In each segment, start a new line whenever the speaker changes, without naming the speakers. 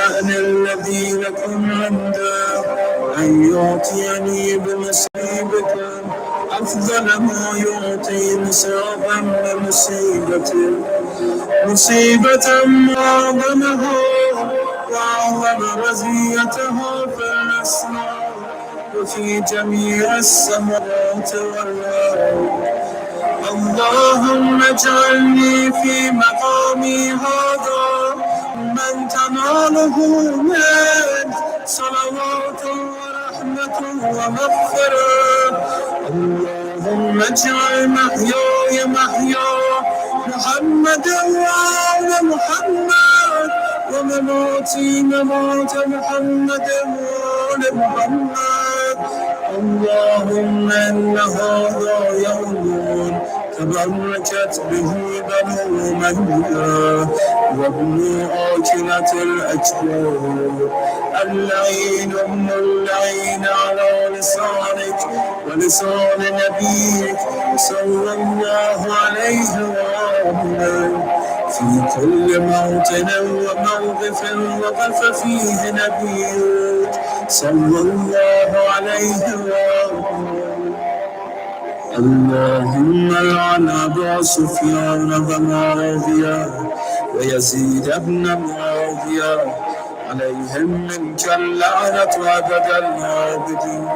الشأن الذي لكم عنده أن يعطيني بمصيبة أفضل ما يعطي مصابا بمصيبته، مصيبة أعظمها وأعظم رزيتها في الأسماء وفي جميع السماوات والأرض. اللهم اجعلني في مقامي هذا من تناله من صلوات ورحمة ومغفرة. اللهم اجعل محياي محيا محمد وآل محمد ومماتي ممات محمد وآل محمد. اللهم إن هذا يوم تبركت به بنو أمية وابن آكلة الأكباد، اللعين ابن اللعين على لسانك ولسان نبيك صلى الله عليه وآله. في كل موطن وموقف وقف فيه نبيك صلى الله عليه وآله. اللهم لعن أبا سفيان ومعاوية ويزيد بن معاوية عليهم منك اللعنة أبد العابدين.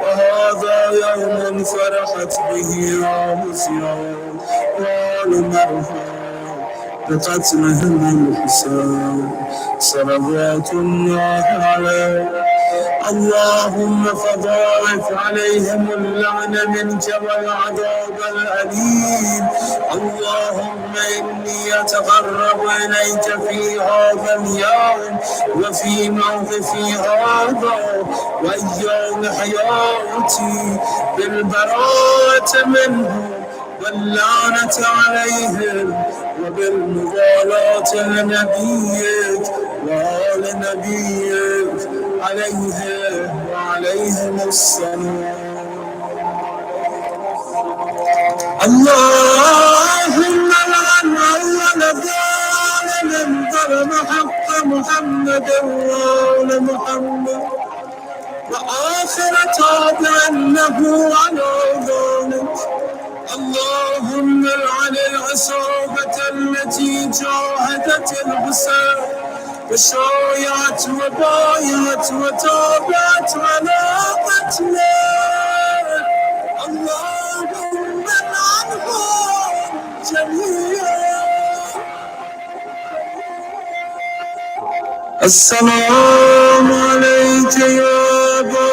وهذا يوم فرحت به عاصية وآل مرحوم بقتلهم الحسين صلوات الله عليه. اللهم فضاعف عليهم اللعن منك والعذاب الأليم. اللهم إني أتقرب إليك في هذا اليوم وفي موقفي هذا وأيام حياتي بالبراءة منهم واللعنة عليهم وبالمغالاة لنبيك وآل نبيك عليهم السلام. اللهم لعن أول ظالم ظلم حق محمد وآل محمد وآخر تابع له على ذلك. اللهم لعن العصابة التي جاهدت الحسين وشايعت وبايعت وتابعت على قتله. اللهم لعنهم جميعا. السلام عليك يا أبا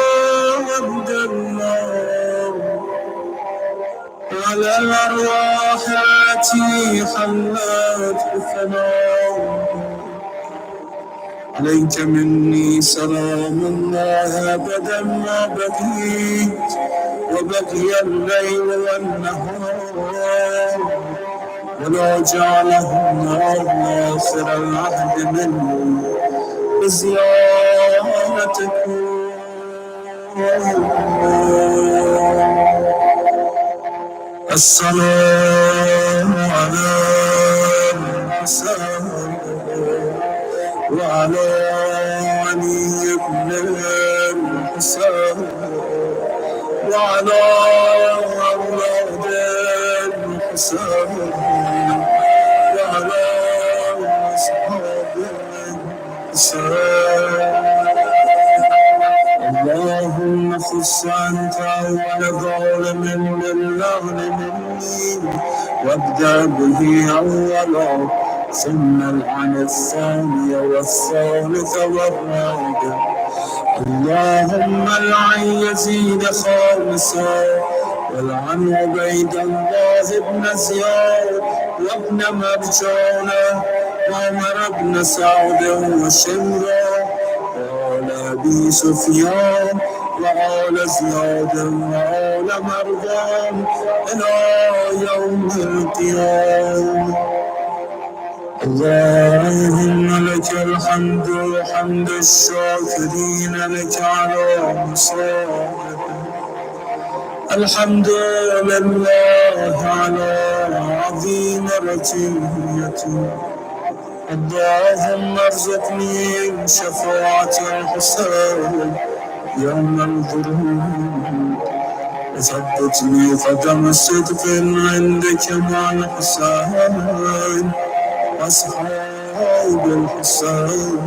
عبد الله وعلى الأرواح التي حلت بثناء. عليك مني سلام الله أبدا ما بقيت وبقي الليل والنهار ولا جعله النار آخر العهد مني بزيارتكم. السلام على الحسين وعلى علي بن الحسين وعلى أولاد الحسين وعلى أصحاب الحسين. اللهم خص أنت أول ظالم للعن مني وابدأ به أولا ثم العن الثاني والثالث والرابع. اللهم العن يزيد خامسا والعن عبيد الله بن زياد وابن مرجانة وعمر بن سعد وشمرا وآل أبي سفيان وآل زياد وآل مرغان إلى يوم القيامة. اللهم لك الحمد حمد الشاكرين لك على مصابك. الحمد لله على عظيم رتيبته. اللهم ارزقني من شفاعة الحسين يوم الظهور، وثبتني قدم صدق عندك مع الحسين وأصحاب الحسين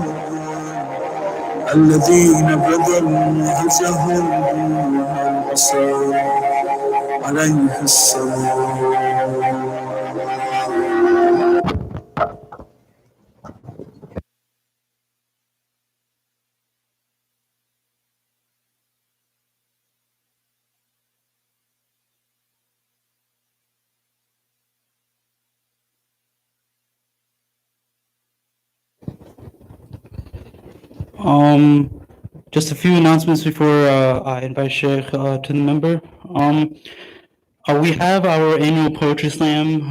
الذين بذلوا نهجهم مع الحسين عليه السلام.
Just a few announcements before I invite Sheikh to the member. We have our annual poetry slam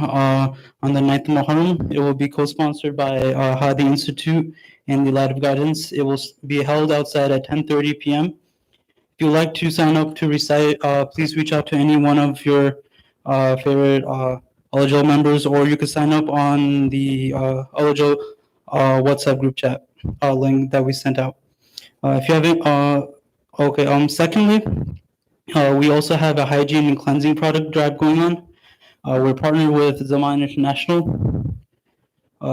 on the 9th of Muharram. It will be co-sponsored by Hadi Institute and the Light of Guidance. It will be held outside at 10:30 p.m. If you'd like to sign up to recite, please reach out to any one of your favorite Alajal members, or you could sign up on the Alajal WhatsApp group chat link that we sent out. If you haven't, okay. Secondly, we also have a hygiene and cleansing product drive going on. We're partnered with Zaman International.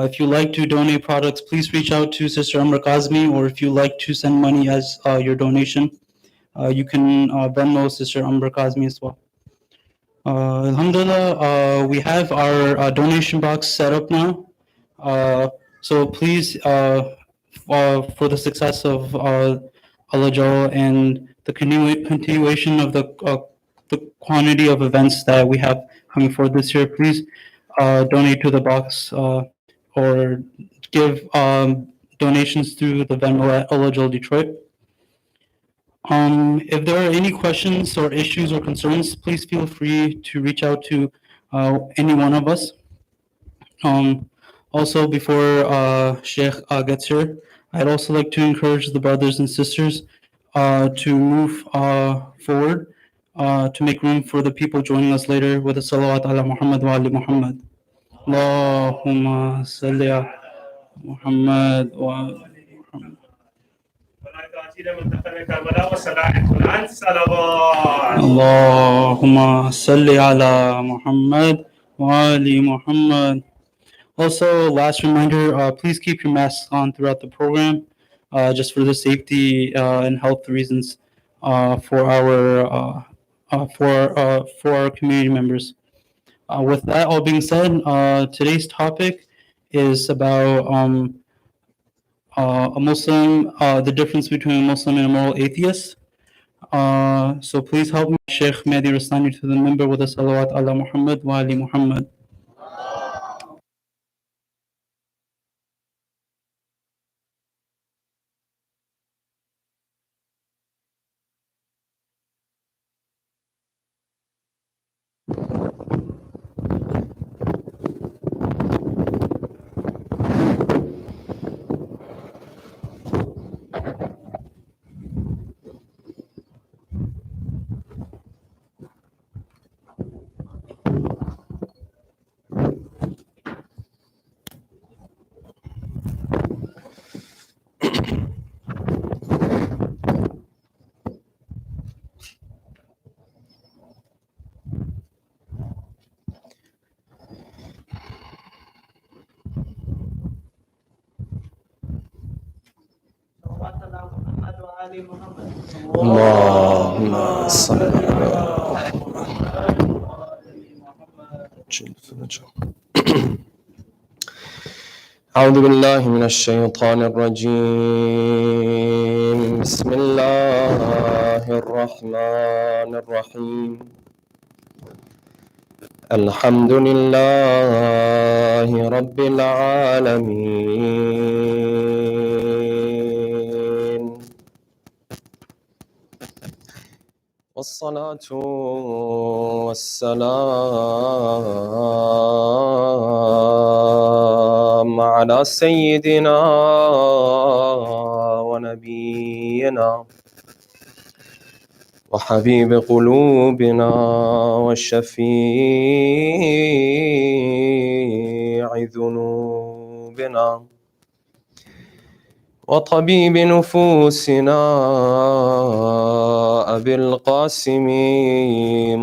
If you'd like to donate products, please reach out to Sister Amr Kazmi, or if you'd like to send money as your donation, you can Venmo Sister Amr Kazmi as well. Alhamdulillah, we have our donation box set up now. So please, for the success of Alajal and the continuation of the quantity of events that we have coming forward this year, please donate to the box or give donations through the Venmo at Alajal Detroit. If there are any questions or issues or concerns, please feel free to reach out to any one of us. Also, before Sheikh gets here, I'd also like to encourage the brothers and sisters to move forward to make room for the people joining us later with a salawat ala Muhammad wa ali Muhammad. Allahumma salli ala Muhammad wa ali Muhammad. Allahumma salli ala Muhammad wa ali Muhammad. Also, last reminder, please keep your masks on throughout the program, just for the safety and health reasons for our community members. With that all being said, today's topic is about a Muslim, the difference between a Muslim and a moral atheist. So please help me, Sheikh Mehdi Rastani, to the member with a salawat ala Muhammad wa ali Muhammad.
اللهم صل على أعوذ بالله من الشيطان الرجيم. بسم الله الرحمن الرحيم. الحمد لله رب العالمين، والصلاة والسلام على سيدنا ونبينا وحبيب قلوبنا والشفيع ذنوبنا وطبيب نفوسنا أبي القاسم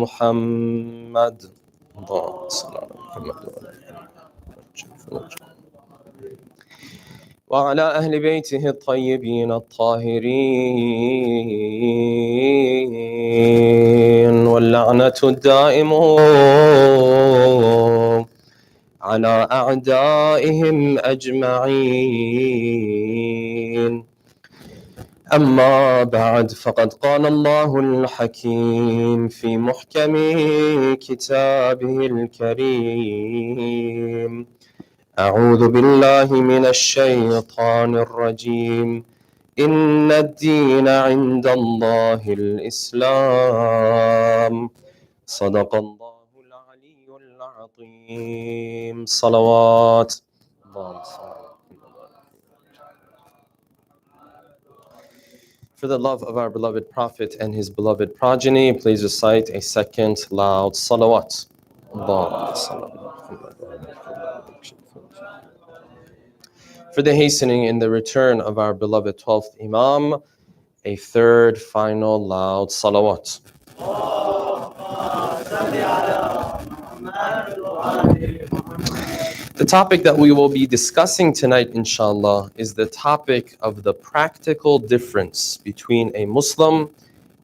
محمد اللهم صل على محمد وعلى أهل بيته الطيبين الطاهرين واللعنة الدائم على أعدائهم أجمعين. أما بعد، فقد قال الله الحكيم في محكم كتابه الكريم: أعوذ بالله من الشيطان الرجيم. إن الدين عند الله الإسلام. صدق الله العلي العظيم. صلوات. For the love of our beloved Prophet and his beloved progeny, please recite a second loud salawat. For the hastening in the return of our beloved 12th Imam, a third final loud salawat. The topic that we will be discussing tonight, inshallah, is the topic of the practical difference between a Muslim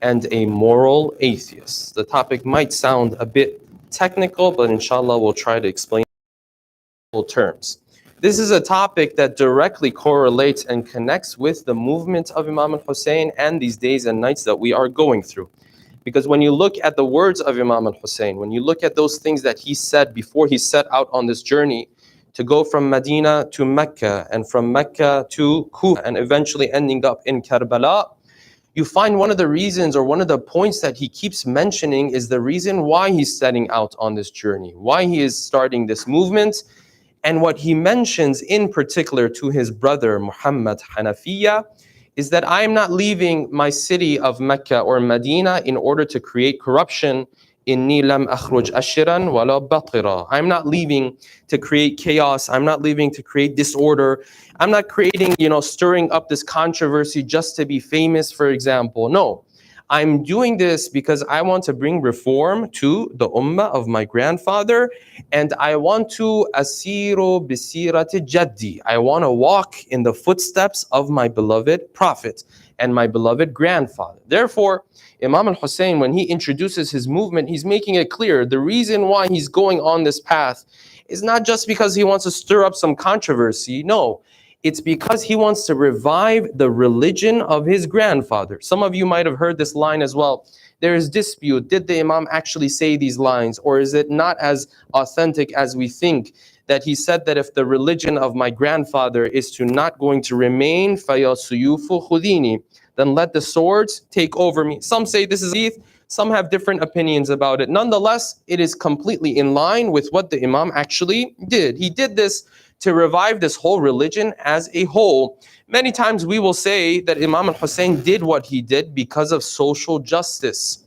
and a moral atheist. The topic might sound a bit technical, but inshallah we'll try to explain in terms. This is a topic that directly correlates and connects with the movement of Imam al-Hussein and these days and nights that we are going through. Because when you look at the words of Imam al-Hussein, when you look at those things that he said before he set out on this journey to go from Medina to Mecca and from Mecca to Kufa and eventually ending up in Karbala, you find one of the reasons or one of the points that he keeps mentioning is the reason why he's setting out on this journey, why he is starting this movement. And what he mentions in particular to his brother Muhammad Hanafiya is that I am not leaving my city of Mecca or Medina in order to create corruption. Inni lam akhruj ashiran wala batira. I'm not leaving to create chaos. I'm not leaving to create disorder. I'm not creating, stirring up this controversy just to be famous, for example. No. I'm doing this because I want to bring reform to the ummah of my grandfather, and I want to asiru bisirati jaddi. I want to walk in the footsteps of my beloved Prophet and my beloved grandfather. Therefore, Imam al-Hussein, when he introduces his movement, he's making it clear the reason why he's going on this path is not just because he wants to stir up some controversy. No. It's because he wants to revive the religion of his grandfather. Some of you might have heard this line as well. There is dispute. Did the Imam actually say these lines? Or is it not as authentic as we think? That he said that if the religion of my grandfather is to not going to remain, فَيَا سُيُوفُ خُذِينِي, then let the swords take over me. Some say this is hadith. Some have different opinions about it. Nonetheless, it is completely in line with what the Imam actually did. He did this to revive this whole religion as a whole. Many times we will say that Imam al-Hussein did what he did because of social justice.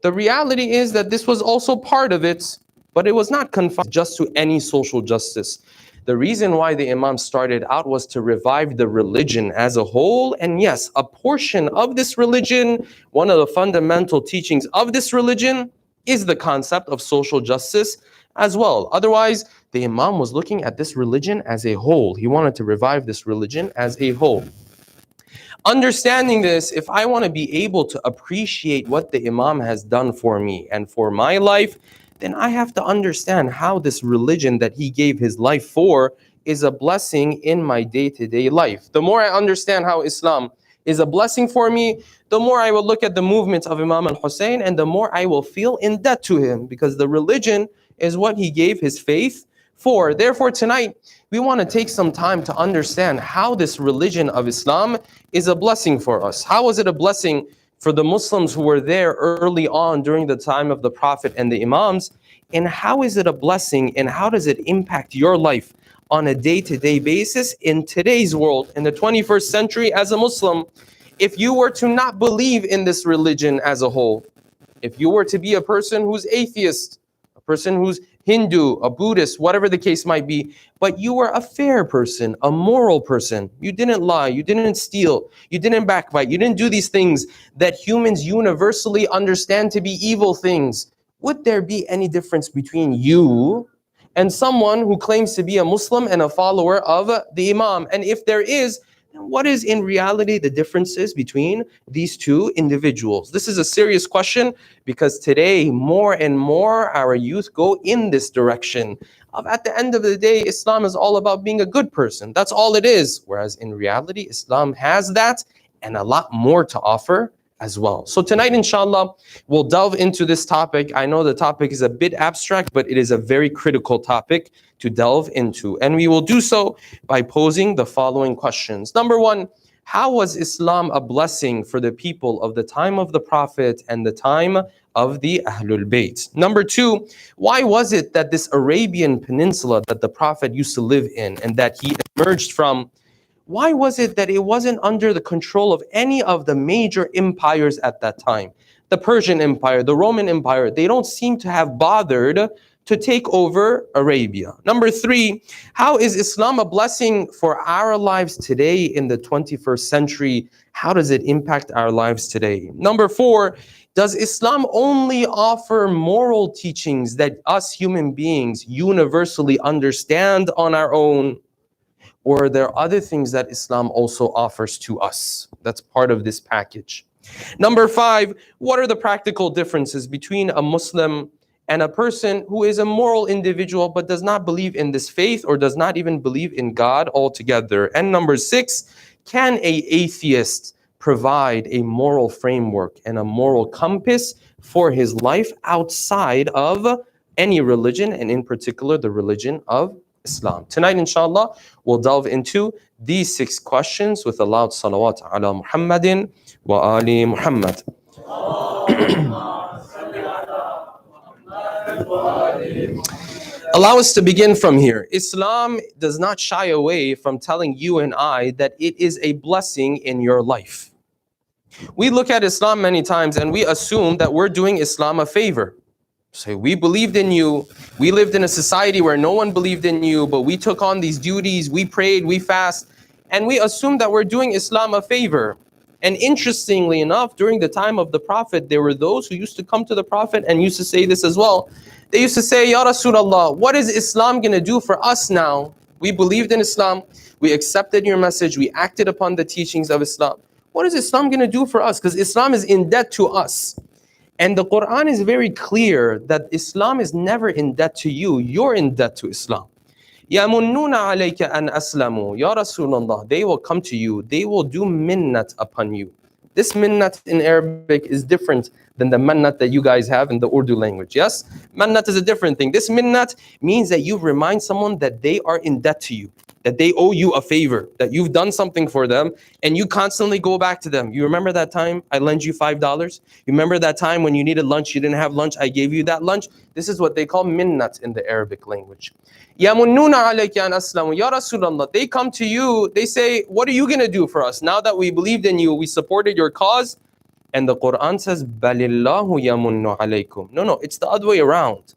The reality is that this was also part of it, but it was not confined just to any social justice. The reason why the Imam started out was to revive the religion as a whole. And yes, a portion of this religion, one of the fundamental teachings of this religion is the concept of social justice as well. Otherwise, the Imam was looking at this religion as a whole. He wanted to revive this religion as a whole. Understanding this, if I want to be able to appreciate what the Imam has done for me and for my life, then I have to understand how this religion that he gave his life for is a blessing in my day-to-day life. The more I understand how Islam is a blessing for me, the more I will look at the movement of Imam al-Hussein and the more I will feel in debt to him, because the religion is what he gave his faith for. Therefore, tonight, we want to take some time to understand how this religion of Islam is a blessing for us. How was it a blessing for the Muslims who were there early on during the time of the Prophet and the Imams? And how is it a blessing and how does it impact your life on a day-to-day basis in today's world, in the 21st century as a Muslim? If you were to not believe in this religion as a whole, if you were to be a person who's atheist, a person who's Hindu, a Buddhist, whatever the case might be, but you were a fair person, a moral person. You didn't lie, you didn't steal, you didn't backbite, you didn't do these things that humans universally understand to be evil things. Would there be any difference between you and someone who claims to be a Muslim and a follower of the Imam? And if there is, then what is in reality the differences between these two individuals? This is a serious question because today more and more our youth go in this direction of, at the end of the day, Islam is all about being a good person. That's all it is. Whereas in reality, Islam has that and a lot more to offer as well. So tonight, inshallah, we'll delve into this topic. I know the topic is a bit abstract, but it is a very critical topic to delve into. And we will do so by posing the following questions. Number one, how was Islam a blessing for the people of the time of the Prophet and the time of the Ahlul Bayt? Number two, why was it that this Arabian Peninsula that the Prophet used to live in and that he emerged from, why was it that it wasn't under the control of any of the major empires at that time? The Persian Empire, the Roman Empire, they don't seem to have bothered to take over Arabia. Number three, how is Islam a blessing for our lives today in the 21st century? How does it impact our lives today? Number four, does Islam only offer moral teachings that us human beings universally understand on our own? Or are there other things that Islam also offers to us? That's part of this package. Number five, what are the practical differences between a Muslim and a person who is a moral individual but does not believe in this faith or does not even believe in God altogether? And number six, can an atheist provide a moral framework and a moral compass for his life outside of any religion, and in particular the religion of Islam? Tonight, inshallah, we'll delve into these 6 questions with a loud salawat ala Muhammadin wa ali Muhammad. Allow us to begin from here. Islam does not shy away from telling you and I that it is a blessing in your life. We look at Islam many times and we assume that we're doing Islam a favor. Say, we believed in you. We lived in a society where no one believed in you, but we took on these duties. We prayed, we fast, and we assume that we're doing Islam a favor. And interestingly enough, during the time of the Prophet, there were those who used to come to the Prophet and used to say this as well. They used to say, Ya Rasulullah, what is Islam going to do for us now? We believed in Islam. We accepted your message. We acted upon the teachings of Islam. What is Islam going to do for us? Because Islam is in debt to us. And the Quran is very clear that Islam is never in debt to you. You're in debt to Islam. يَمُنُّونَ عَلَيْكَ أَنْ أَسْلَمُوا. Ya Rasulullah, they will come to you. They will do minnat upon you. This minnat in Arabic is different than the mannat that you guys have in the Urdu language. Yes? Mannat is a different thing. This minnat means that you remind someone that they are in debt to you, that they owe you a favor, that you've done something for them, and you constantly go back to them. You remember that time I lent you $5? You remember that time when you needed lunch, you didn't have lunch, I gave you that lunch? This is what they call minnat in the Arabic language. يَمُنُّونَ عَلَيْكَ أَنْ أَسْلَمُوا. Ya Rasulullah, they come to you, they say, what are you going to do for us? Now that we believed in you, we supported your cause. And the Quran says, بَلِ اللَّهُ يَمُنُّ عَلَيْكُمْ. No, it's the other way around.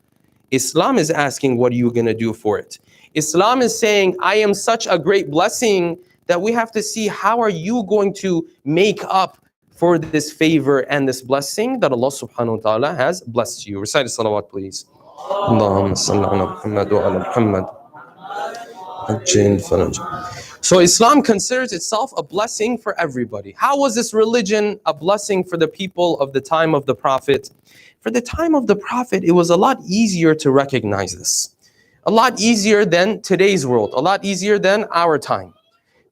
Islam is asking, what are you going to do for it? Islam is saying, I am such a great blessing that we have to see how are you going to make up for this favor and this blessing that Allah subhanahu wa ta'ala has blessed you. Recite salawat, please. Allahumma salli ala Muhammad wa ala Muhammad. So Islam considers itself a blessing for everybody. How was this religion a blessing for the people of the time of the Prophet? For the time of the Prophet, it was a lot easier to recognize this. A lot easier than today's world, a lot easier than our time.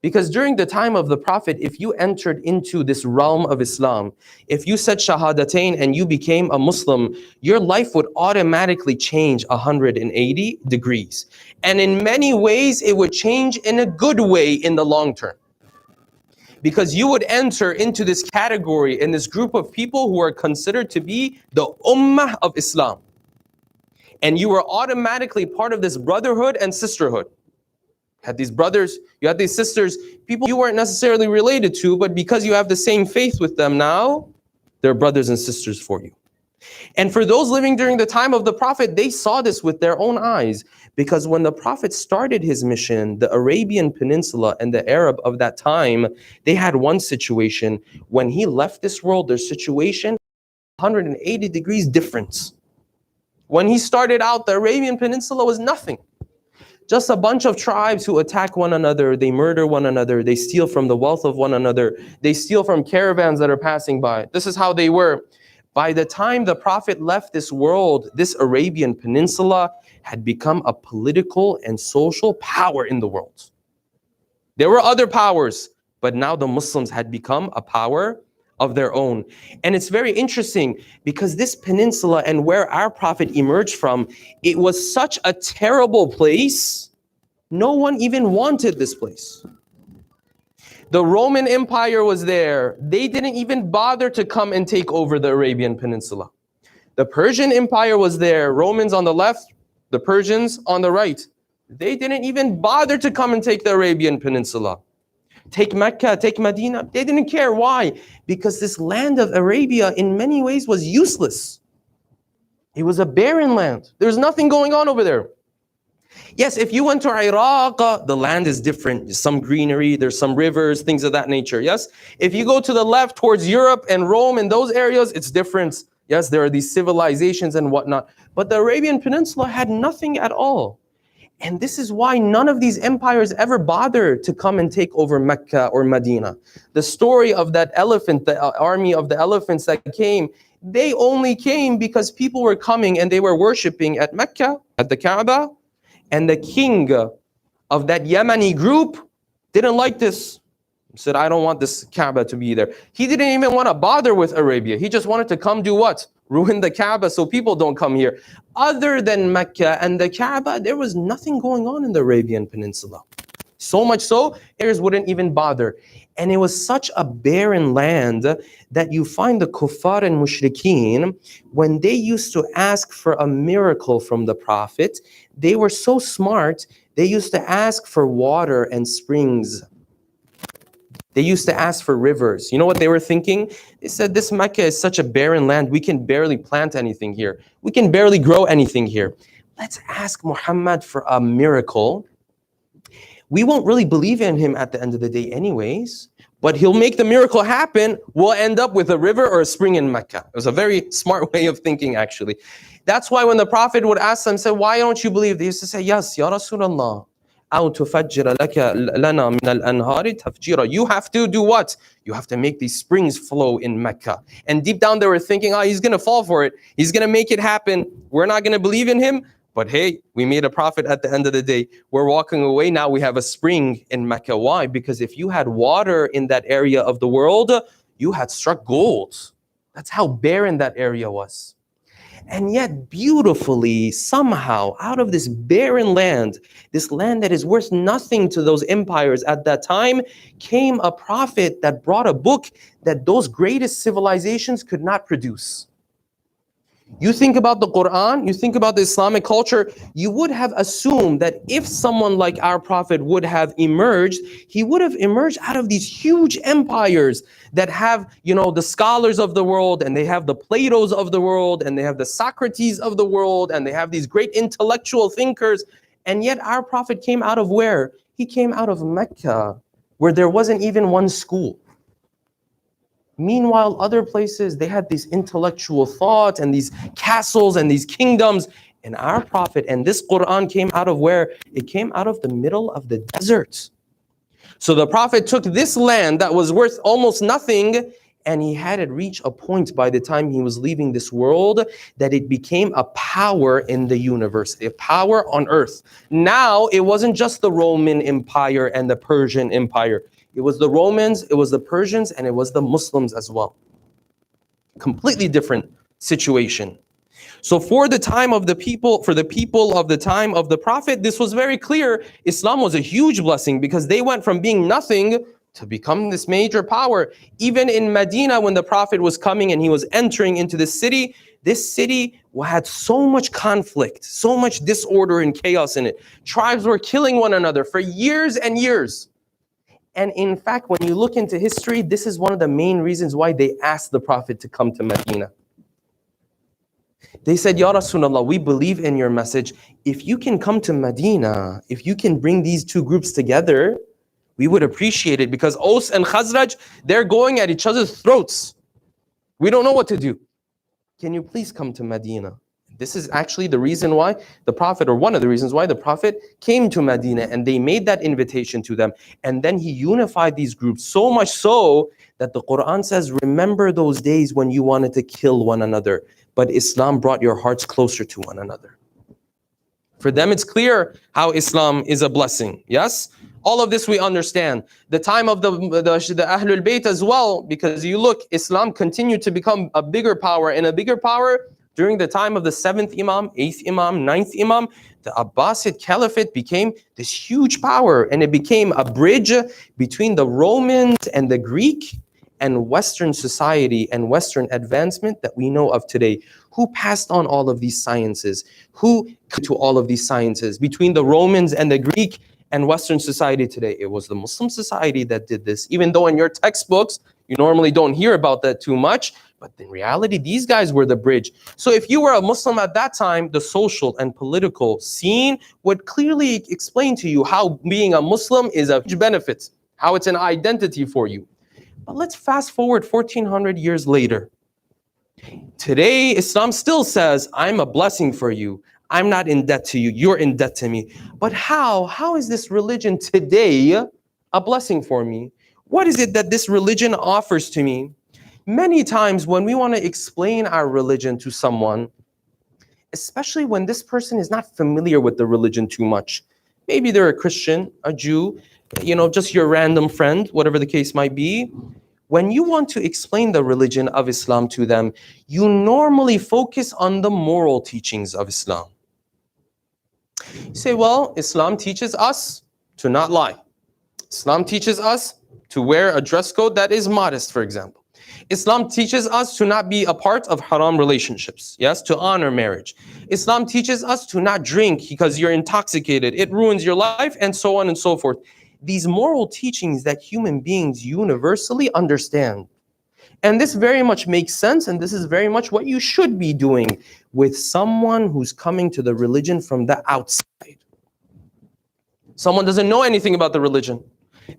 Because during the time of the Prophet, if you entered into this realm of Islam, if you said Shahadatain and you became a Muslim, your life would automatically change 180 degrees. And in many ways, it would change in a good way in the long term. Because you would enter into this category, in this group of people who are considered to be the Ummah of Islam. And you were automatically part of this brotherhood and sisterhood. You had these brothers, you had these sisters, people you weren't necessarily related to, but because you have the same faith with them now, they're brothers and sisters for you. And for those living during the time of the Prophet, they saw this with their own eyes. Because when the Prophet started his mission, the Arabian Peninsula and the Arab of that time, they had one situation. When he left this world, their situation 180 degrees difference. When he started out, the Arabian Peninsula was nothing. Just a bunch of tribes who attack one another, they murder one another, they steal from the wealth of one another, they steal from caravans that are passing by. This is how they were. By the time the Prophet left this world, this Arabian Peninsula had become a political and social power in the world. There were other powers, but now the Muslims had become a power of their own. And it's very interesting because this peninsula and where our Prophet emerged from, it was such a terrible place, no one even wanted this place. The Roman Empire was there. They didn't even bother to come and take over the Arabian Peninsula. The Persian Empire was there. Romans on the left, the Persians on the right. They didn't even bother to come and take the Arabian Peninsula. Take Mecca, take Medina. They didn't care. Why? Because this land of Arabia in many ways was useless. It was a barren land. There's nothing going on over there. Yes, if you went to Iraq, the land is different. There's some greenery, there's some rivers, things of that nature. Yes, if you go to the left towards Europe and Rome and those areas, it's different. Yes, there are these civilizations and whatnot. But the Arabian Peninsula had nothing at all. And this is why none of these empires ever bothered to come and take over Mecca or Medina. The story of that elephant, the army of the elephants that came, they only came because people were coming and they were worshiping at Mecca, at the Kaaba. And the king of that Yemeni group didn't like this. He said, I don't want this Kaaba to be there. He didn't even want to bother with Arabia. He just wanted to come do what? Ruin the Kaaba so people don't come here. Other than Mecca and the Kaaba, there was nothing going on in the Arabian Peninsula. So much so, heirs wouldn't even bother. And it was such a barren land that you find the kuffar and mushrikeen, when they used to ask for a miracle from the Prophet, they were so smart, they used to ask for water and springs. They used to ask for rivers. You know what they were thinking? They said, this Mecca is such a barren land, we can barely plant anything here. We can barely grow anything here. Let's ask Muhammad for a miracle. We won't really believe in him at the end of the day anyways, but he'll make the miracle happen. We'll end up with a river or a spring in Mecca. It was a very smart way of thinking, actually. That's why when the Prophet would ask them, say, why don't you believe? They used to say, yes, Ya Rasulullah. You have to do what? You have to make these springs flow in Mecca. And deep down they were thinking, oh, he's going to fall for it. He's going to make it happen. We're not going to believe in him. But hey, we made a profit at the end of the day. We're walking away now. We have a spring in Mecca. Why? Because if you had water in that area of the world, you had struck gold. That's how barren that area was. And yet beautifully, somehow, out of this barren land, this land that is worth nothing to those empires at that time, came a prophet that brought a book that those greatest civilizations could not produce. You think about the Quran, you think about the Islamic culture, you would have assumed that if someone like our Prophet would have emerged, he would have emerged out of these huge empires that have, the scholars of the world, and they have the Platos of the world, and they have the Socrates of the world, and they have these great intellectual thinkers. And yet our Prophet came out of where? He came out of Mecca, where there wasn't even one school. Meanwhile, other places, they had these intellectual thought and these castles and these kingdoms. And our Prophet and this Quran came out of where? It came out of the middle of the desert. So the Prophet took this land that was worth almost nothing, and he had it reach a point by the time he was leaving this world that it became a power in the universe, a power on earth. Now, it wasn't just the Roman Empire and the Persian Empire. It was the Romans, it was the Persians, and it was the Muslims as well. Completely different situation. So for the time of the people, for the people of the time of the Prophet, this was very clear. Islam was a huge blessing because they went from being nothing to become this major power. Even in Medina, when the Prophet was coming and he was entering into this city had so much conflict, so much disorder and chaos in it. Tribes were killing one another for years and years. And in fact, when you look into history, this is one of the main reasons why they asked the Prophet to come to Medina. They said, Ya Rasulullah, we believe in your message. If you can come to Medina, if you can bring these two groups together, we would appreciate it, because Aus and Khazraj, they're going at each other's throats. We don't know what to do. Can you please come to Medina? This is actually the reason why the Prophet, or one of the reasons why the Prophet came to Medina, and they made that invitation to them. And then he unified these groups, so much so that the Quran says, remember those days when you wanted to kill one another, but Islam brought your hearts closer to one another. For them, it's clear how Islam is a blessing. Yes? All of this we understand. The time of the Ahlul Bayt as well, because you look, Islam continued to become a bigger power and a bigger power during the time of the 7th Imam, 8th Imam, 9th Imam. The Abbasid Caliphate became this huge power, and it became a bridge between the Romans and the Greek and Western society and Western advancement that we know of today. Who passed on all of these sciences? Who to all of these sciences between the Romans and the Greek and Western society today? It was the Muslim society that did this. Even though in your textbooks, you normally don't hear about that too much, but in reality, these guys were the bridge. So if you were a Muslim at that time, the social and political scene would clearly explain to you how being a Muslim is a huge benefit, how it's an identity for you. But let's fast forward 1400 years later. Today, Islam still says, I'm a blessing for you. I'm not in debt to you. You're in debt to me. But how? How is this religion today a blessing for me? What is it that this religion offers to me? Many times when we want to explain our religion to someone, especially when this person is not familiar with the religion too much, maybe they're a Christian, a Jew, just your random friend, whatever the case might be. When you want to explain the religion of Islam to them, you normally focus on the moral teachings of Islam. You say, well, Islam teaches us to not lie. Islam teaches us to wear a dress code that is modest, for example. Islam teaches us to not be a part of haram relationships, yes, to honor marriage. Islam teaches us to not drink because you're intoxicated, it ruins your life, and so on and so forth. These moral teachings that human beings universally understand. And this very much makes sense, and this is very much what you should be doing with someone who's coming to the religion from the outside. Someone doesn't know anything about the religion.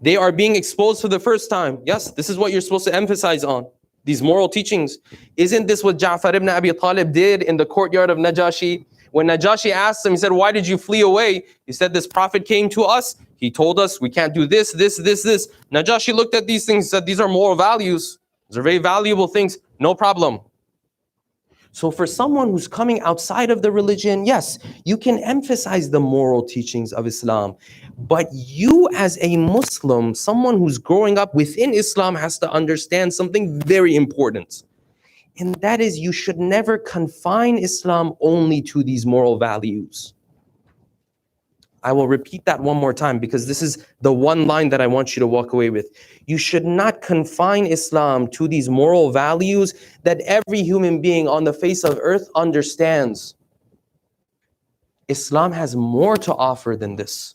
They are being exposed for the first time. Yes, this is what you're supposed to emphasize on, these moral teachings. Isn't this what Ja'far ibn Abi Talib did in the courtyard of Najashi? When Najashi asked him, he said, why did you flee away? He said, this prophet came to us. He told us we can't do this, this, this, this. Najashi looked at these things and said, these are moral values. These are very valuable things. No problem. So for someone who's coming outside of the religion, yes, you can emphasize the moral teachings of Islam. But you as a Muslim, someone who's growing up within Islam, has to understand something very important. And that is, you should never confine Islam only to these moral values. I will repeat that one more time, because this is the one line that I want you to walk away with. You should not confine Islam to these moral values that every human being on the face of earth understands. Islam has more to offer than this.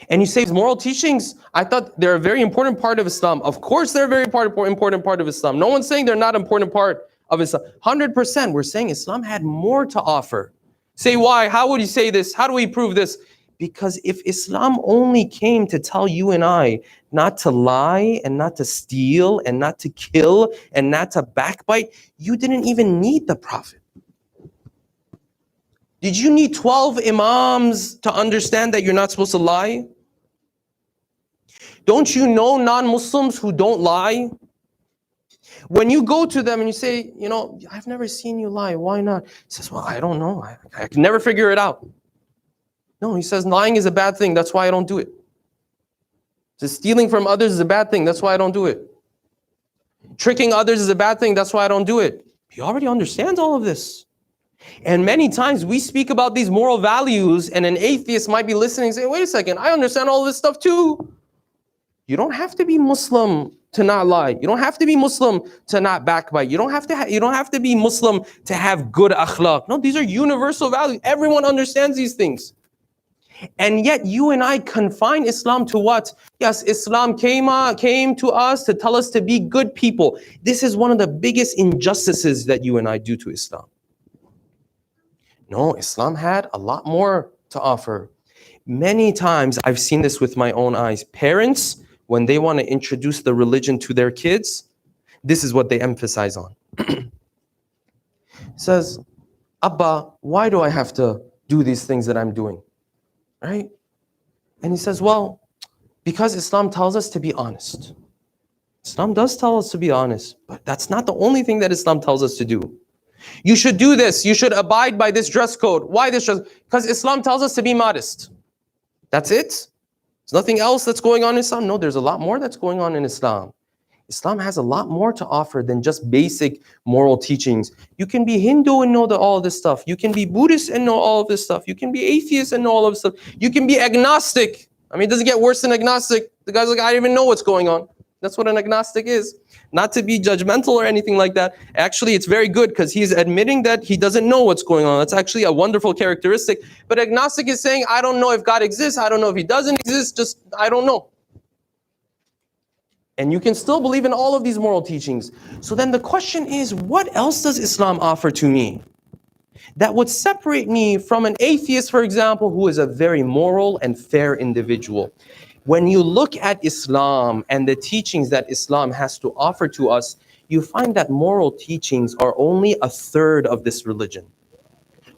And you say, moral teachings, I thought they're a very important part of Islam. Of course they're a very important part of Islam. No one's saying they're not an important part of Islam. 100%, we're saying Islam had more to offer. Say why? How would you say this? How do we prove this? Because if Islam only came to tell you and I not to lie and not to steal and not to kill and not to backbite, you didn't even need the Prophet. Did you need 12 imams to understand that you're not supposed to lie? Don't you know non-Muslims who don't lie? When you go to them and you say, I've never seen you lie, why not? He says, well, I don't know. I can never figure it out. No, he says, lying is a bad thing. That's why I don't do it. He says, stealing from others is a bad thing. That's why I don't do it. Tricking others is a bad thing. That's why I don't do it. He already understands all of this. And many times we speak about these moral values, and an atheist might be listening and saying, wait a second, I understand all this stuff too. You don't have to be Muslim to not lie. You don't have to be Muslim to not backbite. You don't have to be Muslim to have good akhlaq. No, these are universal values. Everyone understands these things. And yet you and I confine Islam to what? Yes, Islam came to us to tell us to be good people. This is one of the biggest injustices that you and I do to Islam. No, Islam had a lot more to offer. Many times I've seen this with my own eyes. Parents, when they want to introduce the religion to their kids, this is what they emphasize on. Says, Abba, why do I have to do these things that I'm doing? Right? And he says, well, because Islam tells us to be honest. Islam does tell us to be honest, but that's not the only thing that Islam tells us to do. You should do this. You should abide by this dress code. Why this dress? Because Islam tells us to be modest. That's it? There's nothing else that's going on in Islam? No, there's a lot more that's going on in Islam. Islam has a lot more to offer than just basic moral teachings. You can be Hindu and know all of this stuff. You can be Buddhist and know all of this stuff. You can be atheist and know all of this stuff. You can be agnostic. I mean, it doesn't get worse than agnostic. The guy's like, I don't even know what's going on. That's what an agnostic is. Not to be judgmental or anything like that. Actually, it's very good because he's admitting that he doesn't know what's going on. That's actually a wonderful characteristic. But agnostic is saying, I don't know if God exists. I don't know if he doesn't exist. Just, I don't know. And you can still believe in all of these moral teachings. So then the question is, what else does Islam offer to me that would separate me from an atheist, for example, who is a very moral and fair individual? When you look at Islam and the teachings that Islam has to offer to us, you find that moral teachings are only a third of this religion.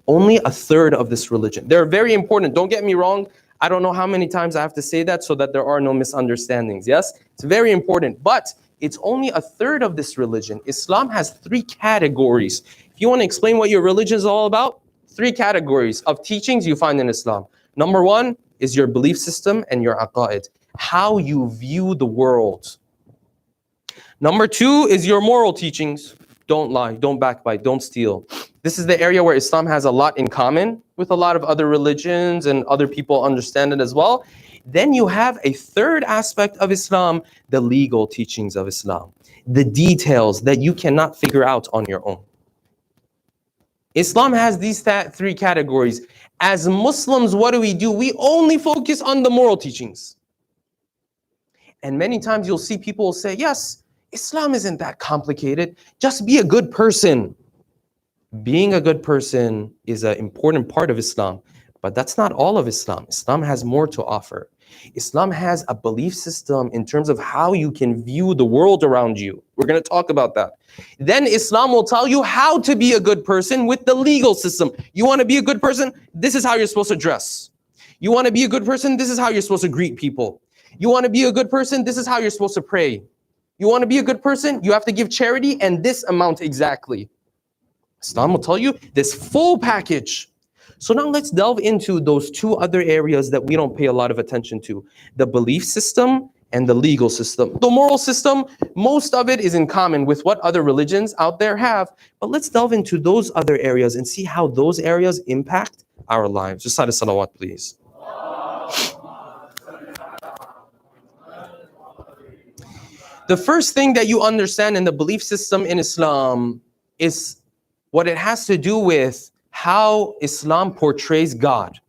Only a third of this religion. They're very important. Don't get me wrong. I don't know how many times I have to say that so that there are no misunderstandings. Yes, it's very important, but it's only a third of this religion. Islam has 3 categories. If you want to explain what your religion is all about, 3 categories of teachings you find in Islam. Number 1 is your belief system and your aqaid, how you view the world. Number 2 is your moral teachings. Don't lie, don't backbite, don't steal. This is the area where Islam has a lot in common with a lot of other religions, and other people understand it as well. Then you have a third aspect of Islam, the legal teachings of Islam, the details that you cannot figure out on your own. Islam has these 3 categories. As Muslims, what do? We only focus on the moral teachings. And many times you'll see people say, yes, Islam isn't that complicated. Just be a good person. Being a good person is an important part of Islam, but that's not all of Islam. Islam has more to offer. Islam has a belief system in terms of how you can view the world around you. We're going to talk about that. Then Islam will tell you how to be a good person with the legal system. You want to be a good person? This is how you're supposed to dress. You want to be a good person? This is how you're supposed to greet people. You want to be a good person? This is how you're supposed to pray. You want to be a good person? You have to give charity and this amount exactly. Islam will tell you this full package. So now let's delve into those 2 other areas that we don't pay a lot of attention to. The belief system and the legal system. The moral system, most of it is in common with what other religions out there have. But let's delve into those other areas and see how those areas impact our lives. Just say salawat, please. The first thing that you understand in the belief system in Islam is what it has to do with how Islam portrays God.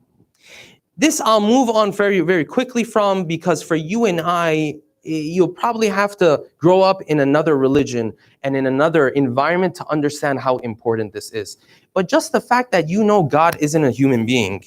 This I'll move on very, very quickly from, because for you and I, you'll probably have to grow up in another religion and in another environment to understand how important this is. But just the fact that you know God isn't a human being,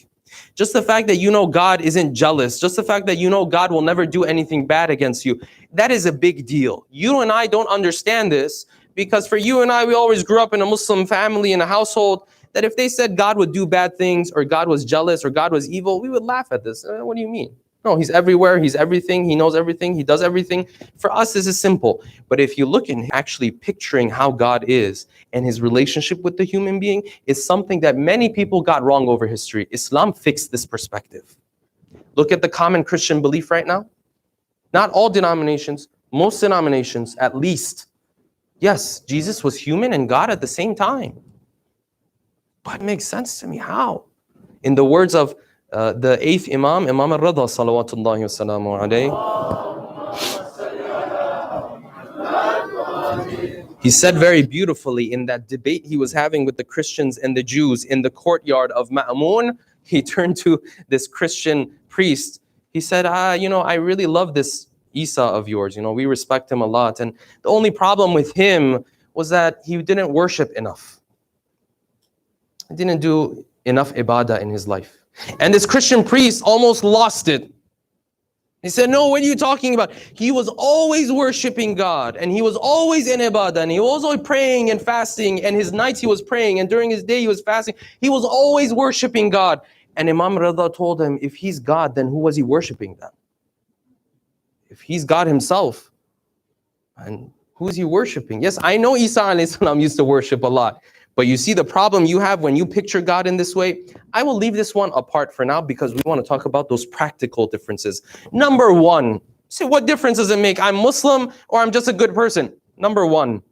just the fact that you know God isn't jealous, just the fact that you know God will never do anything bad against you, that is a big deal. You and I don't understand this because for you and I, we always grew up in a Muslim family, in a household, that if they said God would do bad things or God was jealous or God was evil, we would laugh at this. What do you mean? No, he's everywhere, he's everything, he knows everything, he does everything. For us, this is simple. But if you look in actually picturing how God is and his relationship with the human being is something that many people got wrong over history. Islam fixed this perspective. Look at the common Christian belief right now. Not all denominations, most denominations at least. Yes, Jesus was human and God at the same time. But it makes sense to me. How? In the words of the 8th Imam, Imam al-Rida, salawatullahi wa salamu alayhi. He said very beautifully in that debate he was having with the Christians and the Jews in the courtyard of Ma'mun, he turned to this Christian priest. He said, I really love this Isa of yours. We respect him a lot. And the only problem with him was that he didn't worship enough. He didn't do enough ibadah in his life. And this Christian priest almost lost it. He said, no, what are you talking about? He was always worshiping God, and he was always in ibadah, and he was always praying and fasting, and his nights he was praying, and during his day he was fasting. He was always worshiping God. And Imam Rida told him, if he's God, then who was he worshiping then? If he's God himself, and who is he worshiping? Yes, I know Isa alayhi salam used to worship a lot. But you see the problem you have when you picture God in this way? I will leave this one apart for now because we want to talk about those practical differences. Number one, say, what difference does it make? I'm Muslim or I'm just a good person? Number one,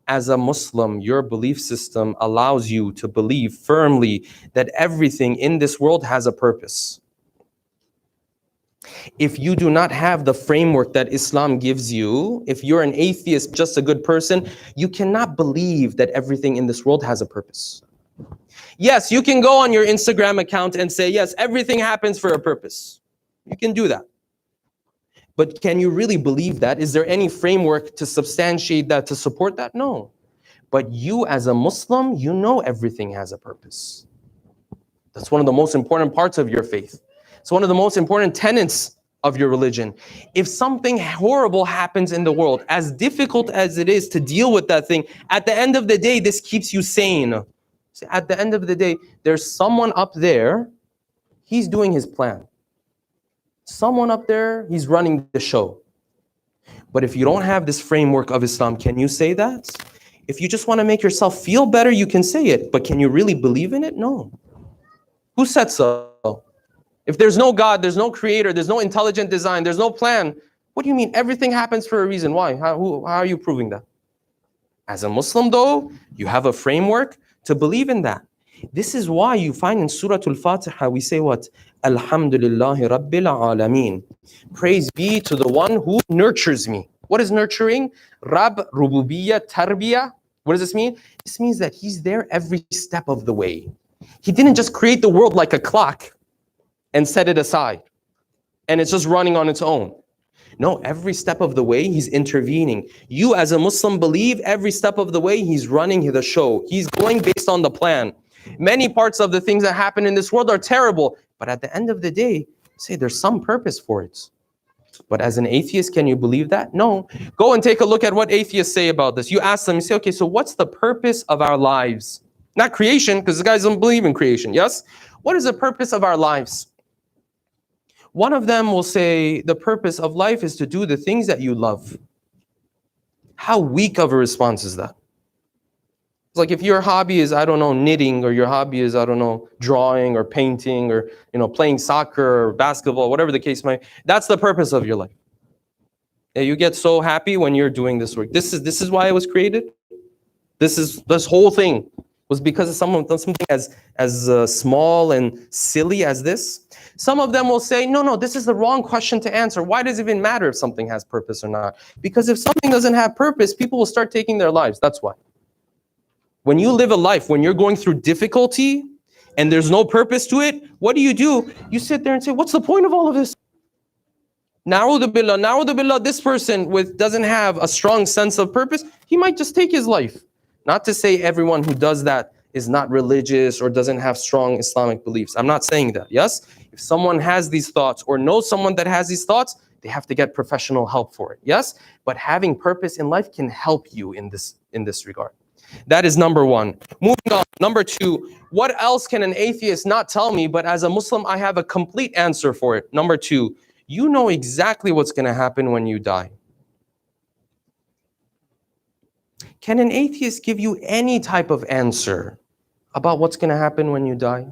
as a Muslim, your belief system allows you to believe firmly that everything in this world has a purpose. If you do not have the framework that Islam gives you, if you're an atheist, just a good person, you cannot believe that everything in this world has a purpose. Yes, you can go on your Instagram account and say, yes, everything happens for a purpose. You can do that. But can you really believe that? Is there any framework to substantiate that, to support that? No. But you as a Muslim, you know everything has a purpose. That's one of the most important parts of your faith. It's one of the most important tenets of your religion. If something horrible happens in the world, as difficult as it is to deal with that thing, at the end of the day, this keeps you sane. So at the end of the day, there's someone up there, he's doing his plan. Someone up there, he's running the show. But if you don't have this framework of Islam, can you say that? If you just want to make yourself feel better, you can say it. But can you really believe in it? No. Who said so? If there's no God, there's no creator, there's no intelligent design, there's no plan, what do you mean everything happens for a reason? Why? How are you proving that? As a Muslim though, you have a framework to believe in that. This is why you find in Surah Al-Fatiha, we say what? Alhamdulillahi Rabbil Alameen. Praise be to the one who nurtures me. What is nurturing? Rab, Rububiyyah, Tarbiyah. What does this mean? This means that he's there every step of the way. He didn't just create the world like a clock and set it aside, and it's just running on its own. No, every step of the way, he's intervening. You as a Muslim believe every step of the way, he's running the show. He's going based on the plan. Many parts of the things that happen in this world are terrible, but at the end of the day, say there's some purpose for it. But as an atheist, can you believe that? No. Go and take a look at what atheists say about this. You ask them, you say, okay, so what's the purpose of our lives? Not creation, because the guys don't believe in creation, yes? What is the purpose of our lives? One of them will say, the purpose of life is to do the things that you love. How weak of a response is that? It's like if your hobby is, I don't know, knitting, or your hobby is, I don't know, drawing or painting or, playing soccer or basketball, whatever the case might be, that's the purpose of your life. And you get so happy when you're doing this work. This is why it was created. This whole thing was because of something as small and silly as this. Some of them will say, no, this is the wrong question to answer. Why does it even matter if something has purpose or not? Because if something doesn't have purpose, people will start taking their lives. That's why. When you live a life, when you're going through difficulty and there's no purpose to it, what do? You sit there and say, what's the point of all of this? Na'udhu billah, this person doesn't have a strong sense of purpose, he might just take his life. Not to say everyone who does that is not religious or doesn't have strong Islamic beliefs. I'm not saying that, yes? If someone has these thoughts or knows someone that has these thoughts, they have to get professional help for it, yes? But having purpose in life can help you in this regard. That is number one. Moving on, number two, what else can an atheist not tell me, but as a Muslim, I have a complete answer for it. Number two, you know exactly what's going to happen when you die. Can an atheist give you any type of answer about what's going to happen when you die?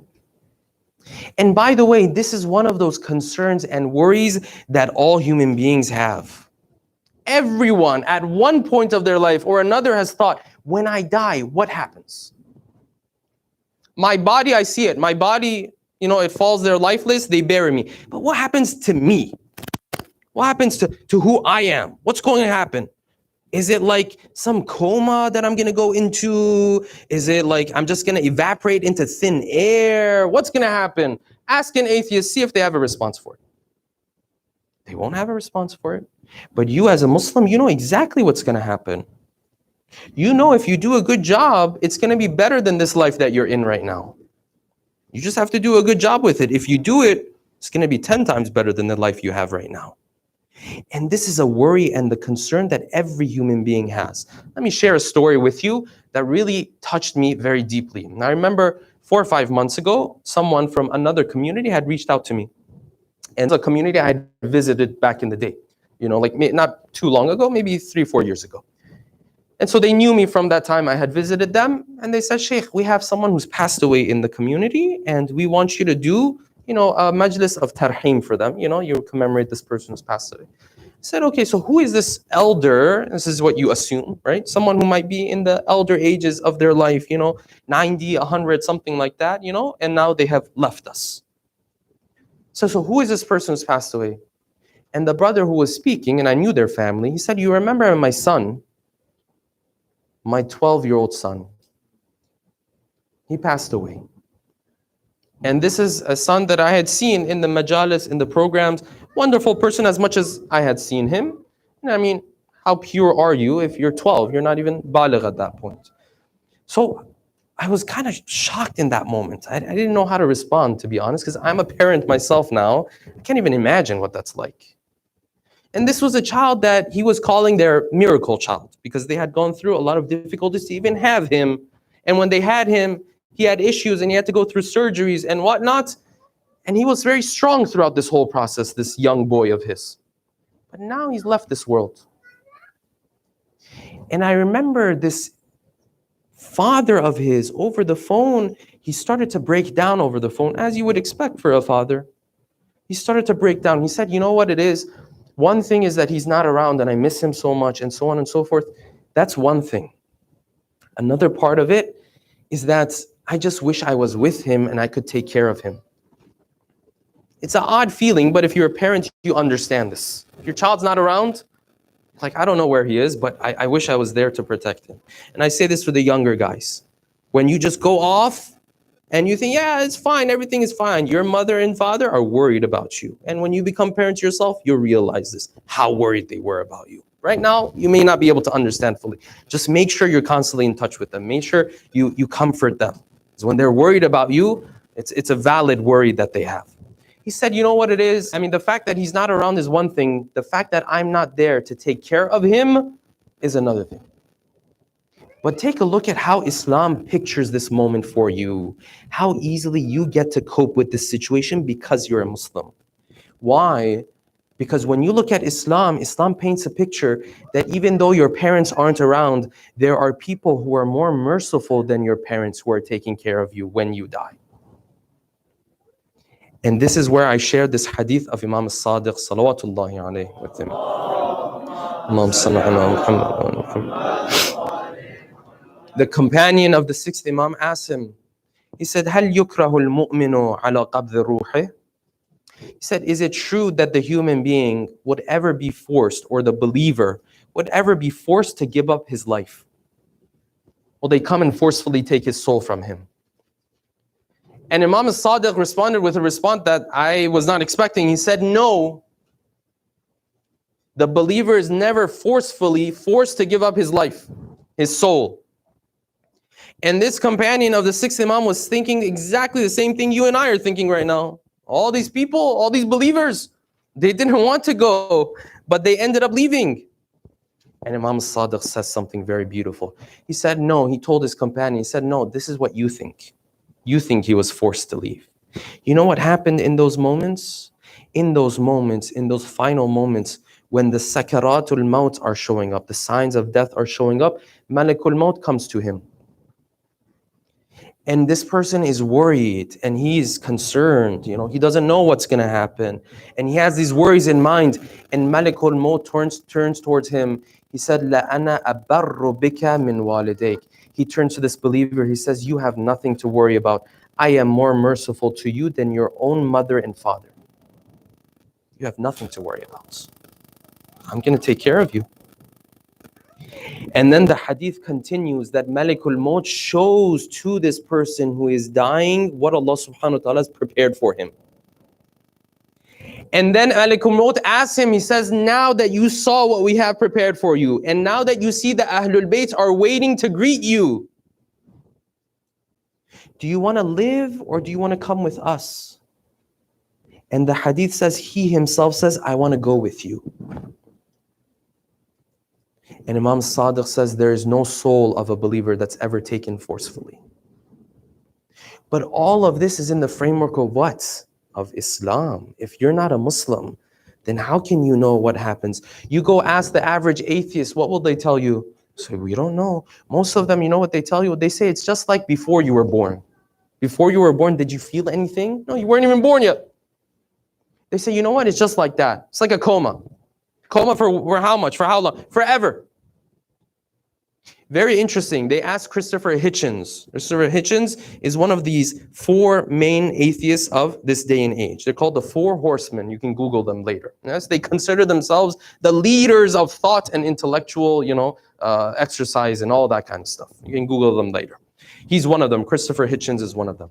And by the way, this is one of those concerns and worries that all human beings have. Everyone at one point of their life or another has thought, when I die, what happens? My body, I see it. My body, it falls there lifeless, they bury me. But what happens to me? What happens to who I am? What's going to happen? Is it like some coma that I'm going to go into? Is it like I'm just going to evaporate into thin air? What's going to happen? Ask an atheist, see if they have a response for it. They won't have a response for it. But you as a Muslim, you know exactly what's going to happen. You know if you do a good job, it's going to be better than this life that you're in right now. You just have to do a good job with it. If you do it, it's going to be 10 times better than the life you have right now. And this is a worry and the concern that every human being has. Let me share a story with you that really touched me very deeply. And I remember 4 or 5 months ago, someone from another community had reached out to me. And it's a community I had visited back in the day, like not too long ago, maybe 3 or 4 years ago. And so they knew me from that time. I had visited them, and they said, Sheikh, we have someone who's passed away in the community, and we want you to do, a majlis of tarhim for them. You commemorate this person who's passed away. I said, okay, so who is this elder? This is what you assume, right? Someone who might be in the elder ages of their life, 90, 100, something like that, and now they have left us. So who is this person who's passed away? And the brother who was speaking, and I knew their family, he said, you remember my son? My 12-year-old son, he passed away. And this is a son that I had seen in the majalis, in the programs, wonderful person as much as I had seen him. And I mean, how pure are you if you're 12? You're not even baligh at that point. So I was kind of shocked in that moment. I didn't know how to respond, to be honest, because I'm a parent myself now. I can't even imagine what that's like. And this was a child that he was calling their miracle child because they had gone through a lot of difficulties to even have him. And when they had him, he had issues and he had to go through surgeries and whatnot. And he was very strong throughout this whole process, this young boy of his. But now he's left this world. And I remember this father of his over the phone, he started to break down over the phone, as you would expect for a father. He started to break down. He said, you know what it is? One thing is that he's not around and I miss him so much and so on and so forth. That's one thing. Another part of it is that I just wish I was with him and I could take care of him. It's an odd feeling, but if you're a parent, you understand this. If your child's not around, like, I don't know where he is, but I wish I was there to protect him. And I say this for the younger guys. When you just go off and you think, yeah, it's fine, everything is fine, your mother and father are worried about you. And when you become parents yourself, you'll realize this, how worried they were about you. Right now, you may not be able to understand fully. Just make sure you're constantly in touch with them. Make sure you comfort them. Because when they're worried about you, it's a valid worry that they have. He said, you know what it is? I mean, the fact that he's not around is one thing. The fact that I'm not there to take care of him is another thing. But take a look at how Islam pictures this moment for you. How easily you get to cope with this situation because you're a Muslim. Why? Because when you look at Islam, Islam paints a picture that even though your parents aren't around, there are people who are more merciful than your parents who are taking care of you when you die. And this is where I shared this hadith of Imam al-Sadiq, salawatullahi alayhi, with him. The companion of the sixth Imam asked him, he said, هَلْ يُكْرَهُ الْمُؤْمِنُ عَلَى قَبْضِ الرُّوحِ? He said, is it true that the human being would ever be forced, or the believer would ever be forced to give up his life? Will they come and forcefully take his soul from him? And Imam al-Sadiq responded with a response that I was not expecting. He said, no, the believer is never forcefully forced to give up his life, his soul. And this companion of the sixth Imam was thinking exactly the same thing you and I are thinking right now. All these people, all these believers, they didn't want to go, but they ended up leaving. And Imam al-Sadiq says something very beautiful. He said, no, he told his companion, he said, no, this is what you think. You think he was forced to leave. You know what happened in those moments? In those moments, in those final moments, when the sakaratul maut are showing up, the signs of death are showing up, Malakul Maut comes to him. And this person is worried and he's concerned, he doesn't know what's going to happen. And he has these worries in mind. And Malakul Maut turns towards him. He said, La ana abarru bika min walidayk. He turns to this believer, he says, you have nothing to worry about. I am more merciful to you than your own mother and father. You have nothing to worry about. I'm going to take care of you. And then the hadith continues that Malakul Maut shows to this person who is dying what Allah subhanahu wa ta'ala has prepared for him. And then Malakul Maut asks him, he says, now that you saw what we have prepared for you, and now that you see the Ahlul Bayt are waiting to greet you, do you want to live or do you want to come with us? And the hadith says, he himself says, I want to go with you. And Imam Sadiq says, there is no soul of a believer that's ever taken forcefully. But all of this is in the framework of what? Of Islam. If you're not a Muslim, then how can you know what happens? You go ask the average atheist, what will they tell you? So we don't know. Most of them, you know what they tell you? They say it's just like before you were born. Before you were born, did you feel anything? No, you weren't even born yet. They say, you know what? It's just like that. It's like a coma. Coma for how much? For how long? Forever. Very interesting. They asked Christopher Hitchens. Christopher Hitchens is one of these 4 main atheists of this day and age. They're called the 4 horsemen. You can Google them later. Yes, they consider themselves the leaders of thought and intellectual, exercise and all that kind of stuff. You can Google them later. He's one of them. Christopher Hitchens is one of them.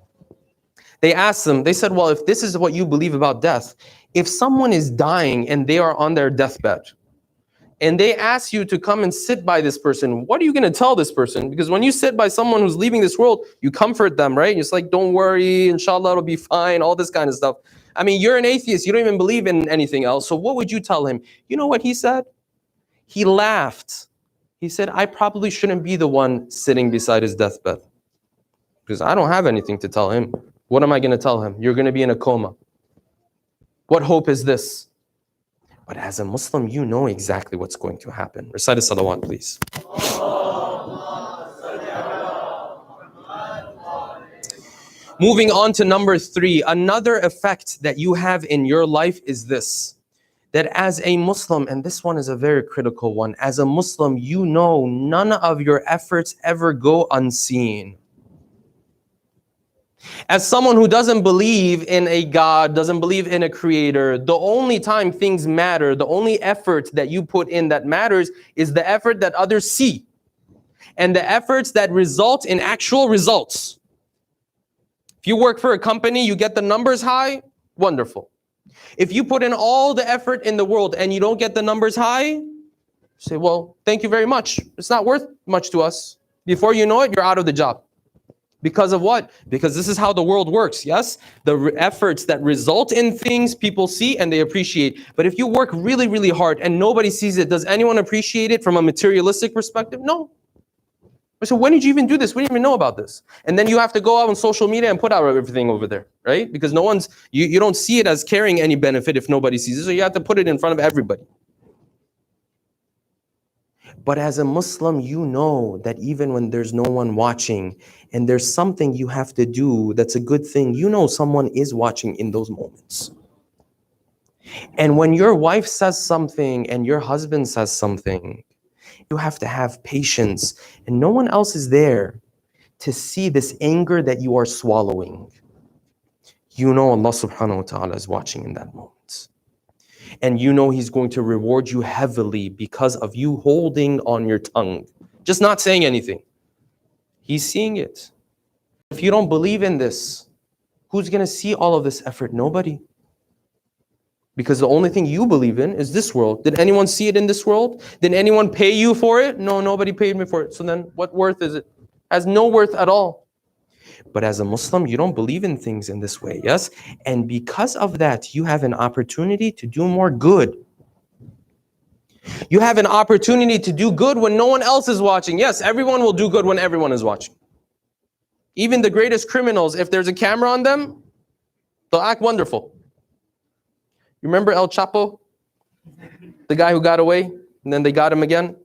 They asked them, they said, well, if this is what you believe about death, if someone is dying and they are on their deathbed, and they ask you to come and sit by this person, what are you going to tell this person? Because when you sit by someone who's leaving this world, you comfort them, right? It's like, don't worry, inshallah, it'll be fine, all this kind of stuff. I mean, you're an atheist, you don't even believe in anything else. So what would you tell him? You know what he said? He laughed. He said, I probably shouldn't be the one sitting beside his deathbed, because I don't have anything to tell him. What am I going to tell him? You're going to be in a coma. What hope is this? But as a Muslim, you know exactly what's going to happen. Recite a salawat, please. Moving on to number 3, another effect that you have in your life is this, that as a Muslim, and this one is a very critical one, as a Muslim, you know none of your efforts ever go unseen. As someone who doesn't believe in a God, doesn't believe in a creator, the only time things matter, the only effort that you put in that matters is the effort that others see and the efforts that result in actual results. If you work for a company, you get the numbers high, wonderful. If you put in all the effort in the world and you don't get the numbers high, say, well, thank you very much. It's not worth much to us. Before you know it, you're out of the job. Because of what? Because this is how the world works, yes? The efforts that result in things people see and they appreciate. But if you work really, really hard and nobody sees it, does anyone appreciate it from a materialistic perspective? No. So when did you even do this? We didn't even know about this. And then you have to go out on social media and put out everything over there, right? Because no one's, you don't see it as carrying any benefit if nobody sees it. So you have to put it in front of everybody. But as a Muslim, you know that even when there's no one watching and there's something you have to do that's a good thing, you know someone is watching in those moments. And when your wife says something and your husband says something, you have to have patience, and no one else is there to see this anger that you are swallowing. You know Allah subhanahu wa ta'ala is watching in that moment. And you know He's going to reward you heavily because of you holding on your tongue, just not saying anything. He's seeing it. If you don't believe in this, who's going to see all of this effort? Nobody. Because the only thing you believe in is this world. Did anyone see it in this world? Did anyone pay you for it? No, nobody paid me for it. So then what worth is it? It has no worth at all. But as a Muslim, you don't believe in things in this way, yes? And because of that, you have an opportunity to do more good. You have an opportunity to do good when no one else is watching. Yes, everyone will do good when everyone is watching. Even the greatest criminals, if there's a camera on them, they'll act wonderful. You remember El Chapo? The guy who got away, and then they got him again?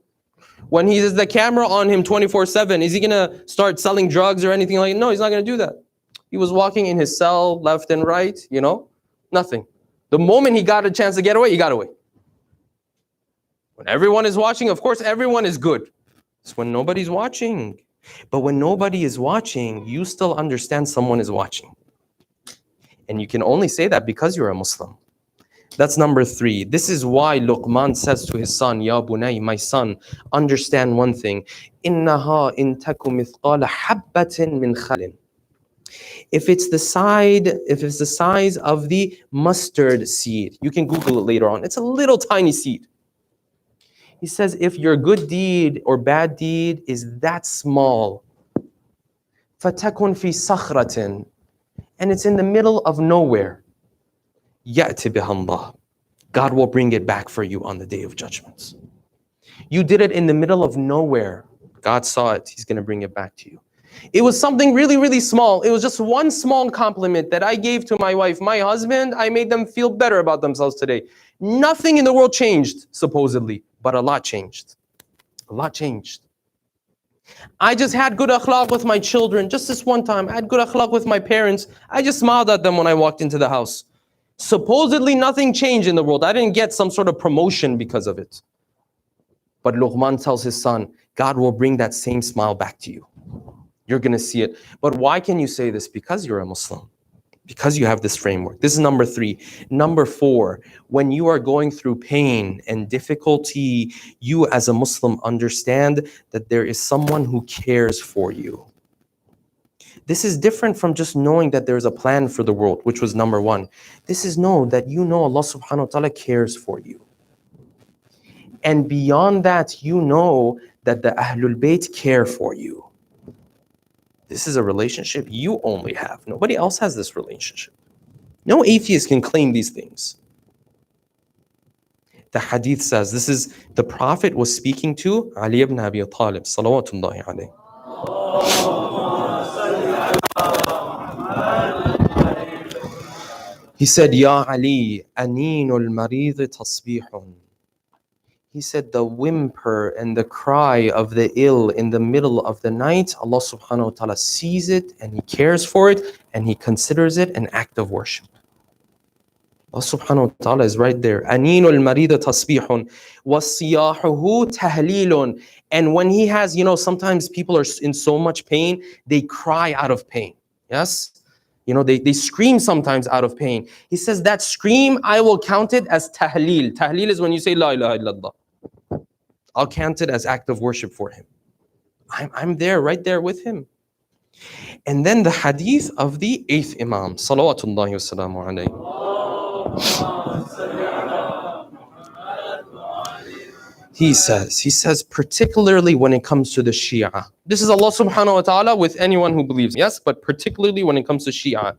When he has the camera on him 24/7, is he going to start selling drugs or anything like that? No, he's not going to do that. He was walking in his cell, left and right, nothing. The moment he got a chance to get away, he got away. When everyone is watching, of course, everyone is good. It's when nobody's watching. But when nobody is watching, you still understand someone is watching. And you can only say that because you're a Muslim. That's number 3. This is why Luqman says to his son, Ya bunay, my son, understand one thing. Innaha in taku mithqala habbatin min khalin. If it's the size of the mustard seed, you can Google it later on. It's a little tiny seed. He says, if your good deed or bad deed is that small, فَتَكُنْ فِي صَخْرَةٍ, and it's in the middle of nowhere. يَأْتِ بِهَا اللَّهُ, God will bring it back for you on the day of judgment. You did it in the middle of nowhere. God saw it. He's going to bring it back to you. It was something really, really small. It was just one small compliment that I gave to my wife, my husband. I made them feel better about themselves today. Nothing in the world changed, supposedly, but a lot changed. A lot changed. I just had good akhlaq with my children. Just this one time, I had good akhlaq with my parents. I just smiled at them when I walked into the house. Supposedly nothing changed in the world. I didn't get some sort of promotion because of it. But Luqman tells his son, God will bring that same smile back to you. You're going to see it. But why can you say this? Because you're a Muslim. Because you have this framework. This is number 3. Number 4, when you are going through pain and difficulty, you as a Muslim understand that there is someone who cares for you. This is different from just knowing that there's a plan for the world, which was number 1. This is that you know Allah subhanahu wa ta'ala cares for you. And beyond that, you know that the Ahlul Bayt care for you. This is a relationship you only have. Nobody else has this relationship. No atheist can claim these things. The hadith says, this is the Prophet was speaking to Ali ibn Abi Talib, salawatullahi alayhi. He said, Ya Ali, aninul marid tasbihun. He said, the whimper and the cry of the ill in the middle of the night, Allah subhanahu wa ta'ala sees it and He cares for it and He considers it an act of worship. Allah subhanahu wa ta'ala is right there. Aninul marida tasbihun wasiyahuhu tahlilun. And when he has, sometimes people are in so much pain, they cry out of pain. Yes? They scream sometimes out of pain. He says that scream, I will count it as tahleel. Tahleel is when you say la ilaha illallah. I'll count it as act of worship for him. I'm there, right there with him. And then the hadith of the 8th Imam, salawatullahi wassalamu alayhi. He says, particularly when it comes to the Shia. This is Allah subhanahu wa ta'ala with anyone who believes. Yes, but particularly when it comes to Shia.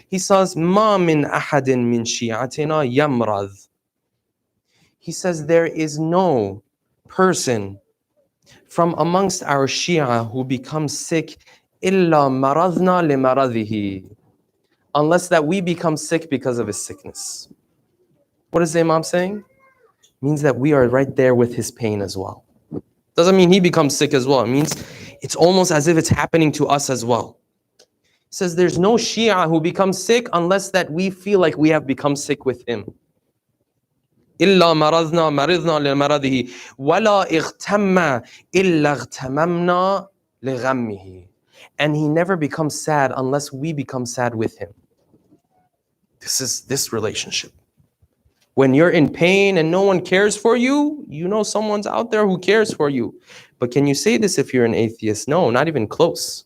He says, Ma min ahadin min shi'atina yamrad. He says, there is no person from amongst our Shia who becomes sick illa maradna li maradihi, unless that we become sick because of his sickness. What is the Imam saying? Means that we are right there with his pain as well. Doesn't mean he becomes sick as well. It means it's almost as if it's happening to us as well. It says there's no Shia who becomes sick unless that we feel like we have become sick with him. إِلَّا مَرِضْنَا لِمَرَضِهِ وَلَا اغْتَمَّ إِلَّا اغْتَمَمْنَا لِغَمِّهِ. And he never becomes sad unless we become sad with him. This is this relationship. When you're in pain and no one cares for you, you know someone's out there who cares for you. But can you say this if you're an atheist? No, not even close.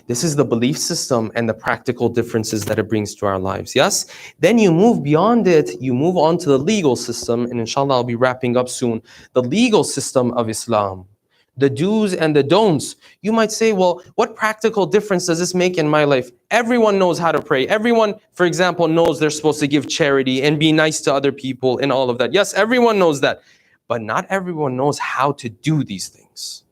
This is the belief system and the practical differences that it brings to our lives, yes? Then you move beyond it, you move on to the legal system, and inshallah I'll be wrapping up soon. The legal system of Islam, the do's and the don'ts. You might say, well, what practical difference does this make in my life? Everyone knows how to pray. Everyone, for example, knows they're supposed to give charity and be nice to other people and all of that. Yes, everyone knows that. But not everyone knows how to do these things.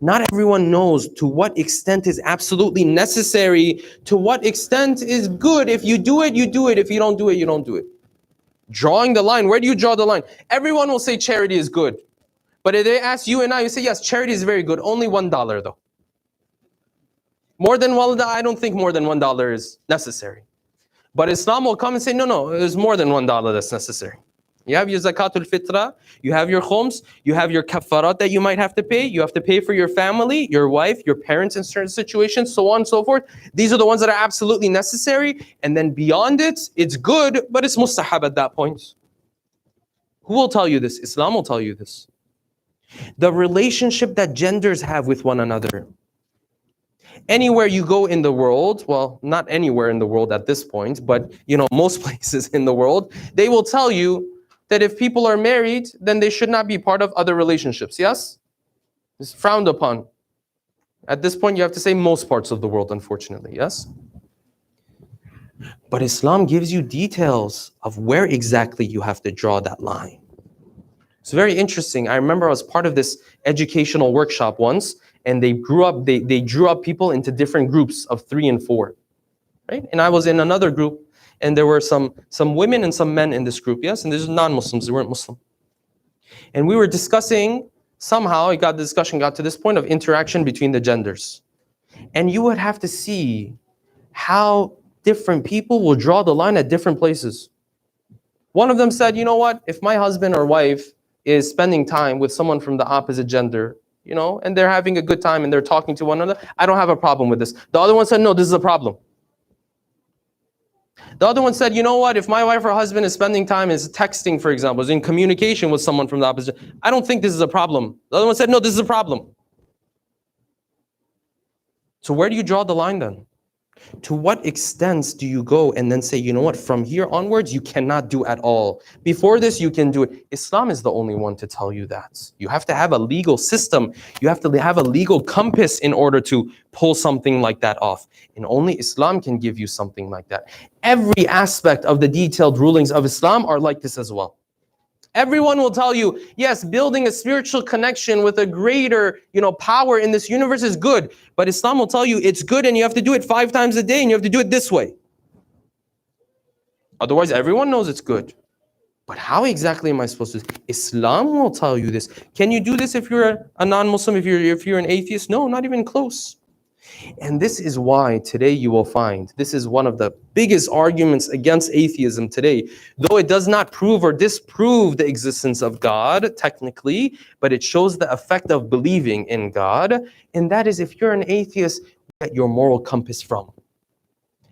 Not everyone knows to what extent is absolutely necessary, to what extent is good. If you do it, you do it. If you don't do it, you don't do it. Drawing the line, where do you draw the line? Everyone will say charity is good. But if they ask you and I, you say, yes, charity is very good. Only $1 though. More than $1, I don't think more than $1 is necessary. But Islam will come and say, no, there's more than $1 that's necessary. You have your zakatul fitra, you have your khums, you have your kafarat that you might have to pay. You have to pay for your family, your wife, your parents in certain situations, so on and so forth. These are the ones that are absolutely necessary. And then beyond it, it's good, but it's mustahab at that point. Who will tell you this? Islam will tell you this. The relationship that genders have with one another. Anywhere you go in the world, well, not anywhere in the world at this point, but most places in the world, they will tell you that if people are married, then they should not be part of other relationships, yes? It's frowned upon. At this point, you have to say most parts of the world, unfortunately, yes? But Islam gives you details of where exactly you have to draw that line. It's very interesting. I remember I was part of this educational workshop once, and they drew up people into different groups of 3 and 4, right? And I was in another group, and there were some women and some men in this group, yes? And these are non-Muslims, they weren't Muslim. And we were discussing, somehow the discussion got to this point of interaction between the genders. And you would have to see how different people will draw the line at different places. One of them said, you know what, if my husband or wife is spending time with someone from the opposite gender, you know, and they're having a good time and they're talking to one another, I don't have a problem with this. The other one said, no, this is a problem. The other one said, you know what, if my wife or husband is spending time, is texting, for example, is in communication with someone from the opposite, I don't think this is a problem. The other one said, no, this is a problem. So where do you draw the line then? To what extent do you go and then say, you know what, from here onwards, you cannot do at all. Before this, you can do it. Islam is the only one to tell you that. You have to have a legal system. You have to have a legal compass in order to pull something like that off. And only Islam can give you something like that. Every aspect of the detailed rulings of Islam are like this as well. Everyone will tell you, yes, building a spiritual connection with a greater, power in this universe is good. But Islam will tell you it's good and you have to do it 5 times a day and you have to do it this way. Otherwise, everyone knows it's good. But how exactly am I supposed to? Islam will tell you this. Can you do this if you're a non-Muslim, if you're an atheist? No, not even close. And this is why today you will find, this is one of the biggest arguments against atheism today, though it does not prove or disprove the existence of God technically, but it shows the effect of believing in God. And that is, if you're an atheist, get your moral compass from.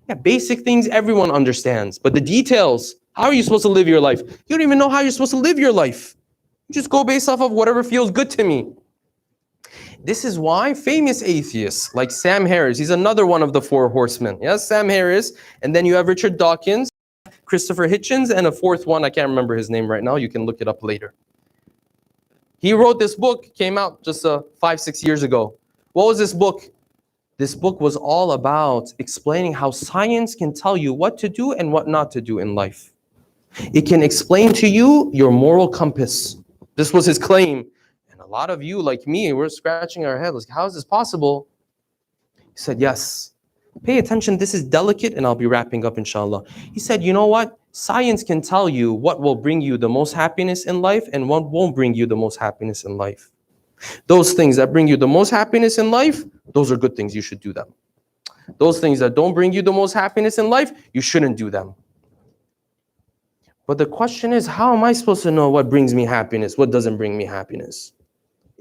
Yeah, basic things everyone understands, but the details, how are you supposed to live your life? You don't even know how you're supposed to live your life. You just go based off of whatever feels good to me. This is why famous atheists like Sam Harris, he's another one of the 4 horsemen. Yes, Sam Harris. And then you have Richard Dawkins, Christopher Hitchens, and a 4th one. I can't remember his name right now. You can look it up later. He wrote this book, came out just 5-6 years ago. What was this book? This book was all about explaining how science can tell you what to do and what not to do in life. It can explain to you your moral compass. This was his claim. A lot of you, like me, we're scratching our heads, like, how is this possible? He said, yes. Pay attention, this is delicate, and I'll be wrapping up, inshallah. He said, you know what? Science can tell you what will bring you the most happiness in life and what won't bring you the most happiness in life. Those things that bring you the most happiness in life, those are good things, you should do them. Those things that don't bring you the most happiness in life, you shouldn't do them. But the question is, how am I supposed to know what brings me happiness, what doesn't bring me happiness?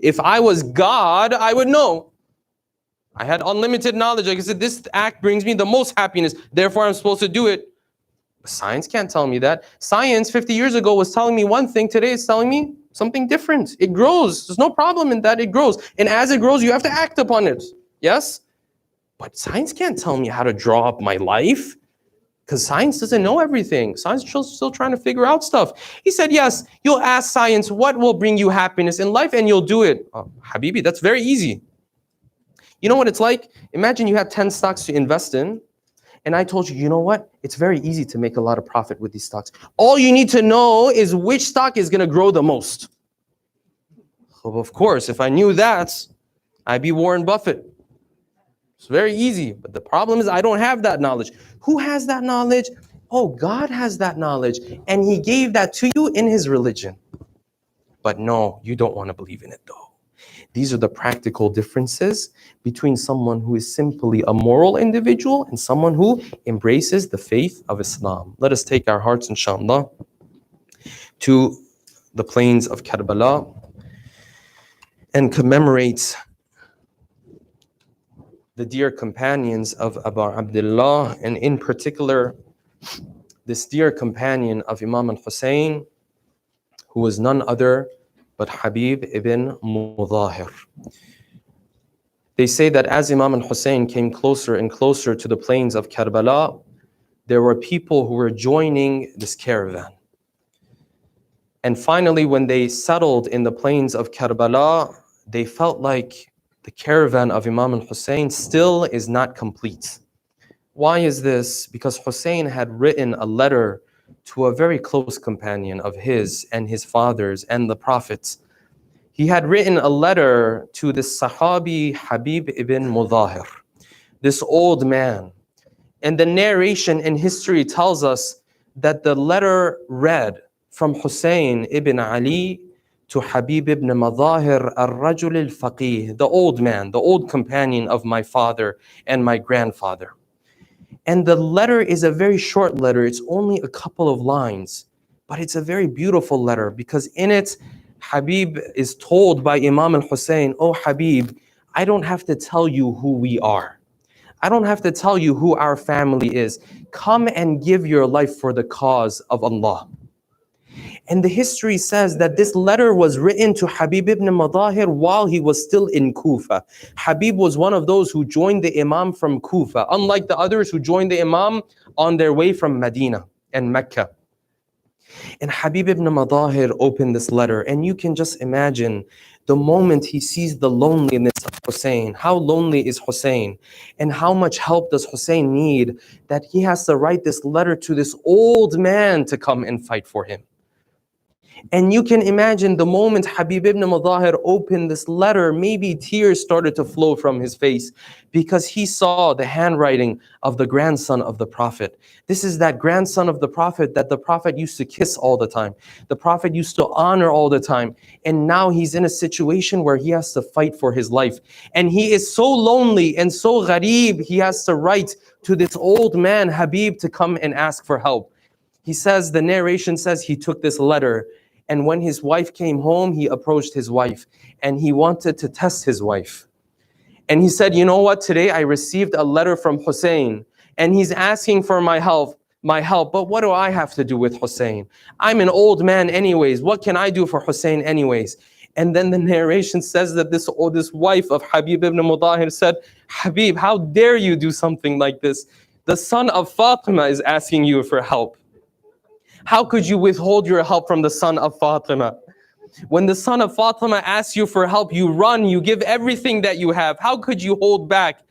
If I was God, I would know. I had unlimited knowledge. Like I said, this act brings me the most happiness, therefore I'm supposed to do it. But science can't tell me that. Science 50 years ago was telling me one thing, today it's telling me something different. It grows. There's no problem in that, it grows. And as it grows, you have to act upon it. Yes? But science can't tell me how to draw up my life. Because science doesn't know everything. Science is still trying to figure out stuff. He said, yes, you'll ask science what will bring you happiness in life and you'll do it. Oh, Habibi, that's very easy. You know what it's like? Imagine you had 10 stocks to invest in, and I told you, you know what? It's very easy to make a lot of profit with these stocks. All you need to know is which stock is going to grow the most. Well, of course, if I knew that, I'd be Warren Buffett. It's very easy, but the problem is I don't have that knowledge. Who has that knowledge? Oh, God has that knowledge, and He gave that to you in His religion. But no, you don't want to believe in it though. These are the practical differences between someone who is simply a moral individual and someone who embraces the faith of Islam. Let us take our hearts, inshallah, to the plains of Karbala and commemorate the dear companions of Abu Abdullah, and in particular, this dear companion of Imam al-Hussein, who was none other but Habib ibn Mudahir. They say that as Imam al-Hussein came closer and closer to the plains of Karbala, there were people who were joining this caravan. And finally, when they settled in the plains of Karbala, they felt like the caravan of Imam al-Hussein still is not complete. Why is this? Because Hussein had written a letter to a very close companion of his and his father's and the Prophet's. He had written a letter to this Sahabi Habib ibn Mudahir, this old man. And the narration in history tells us that the letter read from Hussein ibn Ali to Habib ibn Mudahir al-Rajul al-Faqih, the old man, the old companion of my father and my grandfather. And the letter is a very short letter. It's only a couple of lines, but it's a very beautiful letter because in it, Habib is told by Imam al-Hussein, "Oh Habib, I don't have to tell you who we are. I don't have to tell you who our family is. Come and give your life for the cause of Allah." And the history says that this letter was written to Habib ibn Mudahir while he was still in Kufa. Habib was one of those who joined the Imam from Kufa, unlike the others who joined the Imam on their way from Medina and Mecca. And Habib ibn Mudahir opened this letter, and you can just imagine the moment he sees the loneliness of Hussein. How lonely is Hussein? And how much help does Hussein need that he has to write this letter to this old man to come and fight for him? And you can imagine the moment Habib ibn Mudahir opened this letter, maybe tears started to flow from his face because he saw the handwriting of the grandson of the Prophet. This is that grandson of the Prophet that the Prophet used to kiss all the time. The Prophet used to honor all the time. And now he's in a situation where he has to fight for his life. And he is so lonely and so gharib, he has to write to this old man, Habib, to come and ask for help. He says, the narration says he took this letter, and when his wife came home, he approached his wife and he wanted to test his wife. And he said, "You know what? Today I received a letter from Hussein and he's asking for my help. But what do I have to do with Hussein? I'm an old man anyways. What can I do for Hussein anyways?" And then the narration says that this wife of Habib ibn Mudahir said, "Habib, how dare you do something like this? The son of Fatima is asking you for help. How could you withhold your help from the son of Fatima? When the son of Fatima asks you for help, you run, you give everything that you have. How could you hold back?"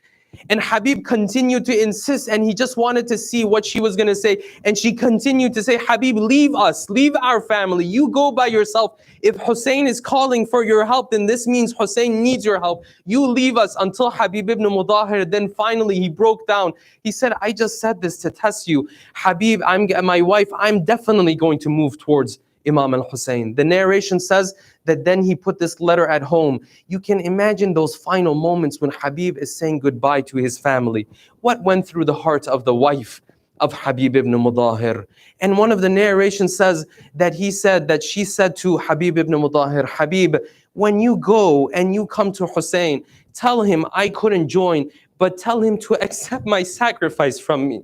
And Habib continued to insist, and he just wanted to see what she was going to say. And she continued to say, "Habib, leave us, leave our family. You go by yourself. If Hussein is calling for your help, then this means Hussein needs your help. You leave us." Until Habib ibn Mudahir, then finally he broke down. He said, "I just said this to test you. Habib, my wife, I'm definitely going to move towards Imam al-Hussein." The narration says that then he put this letter at home. You can imagine those final moments when Habib is saying goodbye to his family. What went through the heart of the wife of Habib ibn Mudahir? And one of the narrations says that she said to Habib ibn Mudahir, "Habib, when you go and you come to Hussein, tell him I couldn't join, but tell him to accept my sacrifice from me.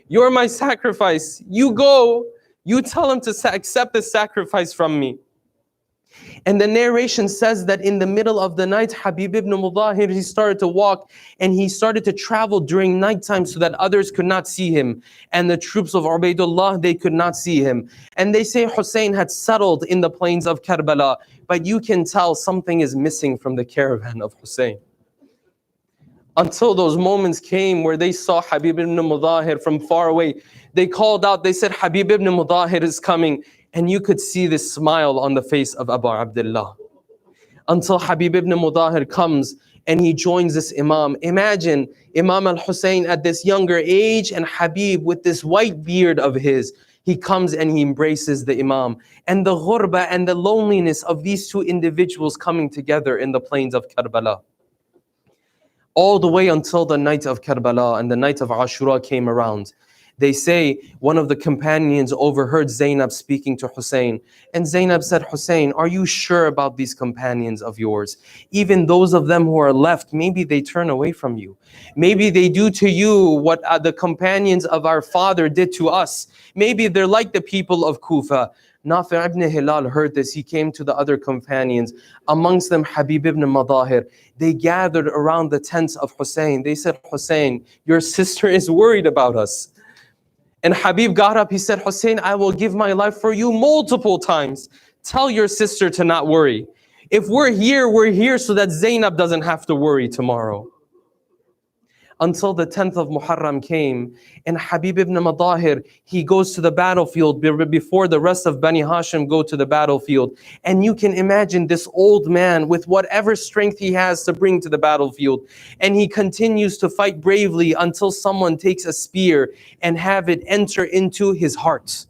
You're my sacrifice. You go, you tell him to accept the sacrifice from me." And the narration says that in the middle of the night, Habib ibn Mudahir, he started to walk and he started to travel during nighttime so that others could not see him. And the troops of Ubaidullah, they could not see him. And they say Hussein had settled in the plains of Karbala, but you can tell something is missing from the caravan of Hussein. Until those moments came where they saw Habib ibn Mudahir from far away. They called out, they said, "Habib ibn Mudahir is coming." And you could see this smile on the face of Abu Abdullah. Until Habib ibn Mudahir comes and he joins this Imam. Imagine Imam al-Hussein at this younger age and Habib with this white beard of his. He comes and he embraces the Imam. And the ghurba and the loneliness of these two individuals coming together in the plains of Karbala. All the way until the night of Karbala and the night of Ashura came around. They say one of the companions overheard Zainab speaking to Hussein. And Zainab said, "Hussein, are you sure about these companions of yours? Even those of them who are left, maybe they turn away from you. Maybe they do to you what the companions of our father did to us. Maybe they're like the people of Kufa." Nafi' ibn Hilal heard this. He came to the other companions, amongst them Habib ibn Mudahir. They gathered around the tents of Hussein. They said, "Hussein, your sister is worried about us." And Habib got up, he said, "Hussein, I will give my life for you multiple times. Tell your sister to not worry. If we're here so that Zainab doesn't have to worry tomorrow. Until the 10th of Muharram came, and Habib ibn Madahir, he goes to the battlefield before the rest of Bani Hashim go to the battlefield. And you can imagine this old man with whatever strength he has to bring to the battlefield. And he continues to fight bravely until someone takes a spear and have it enter into his heart.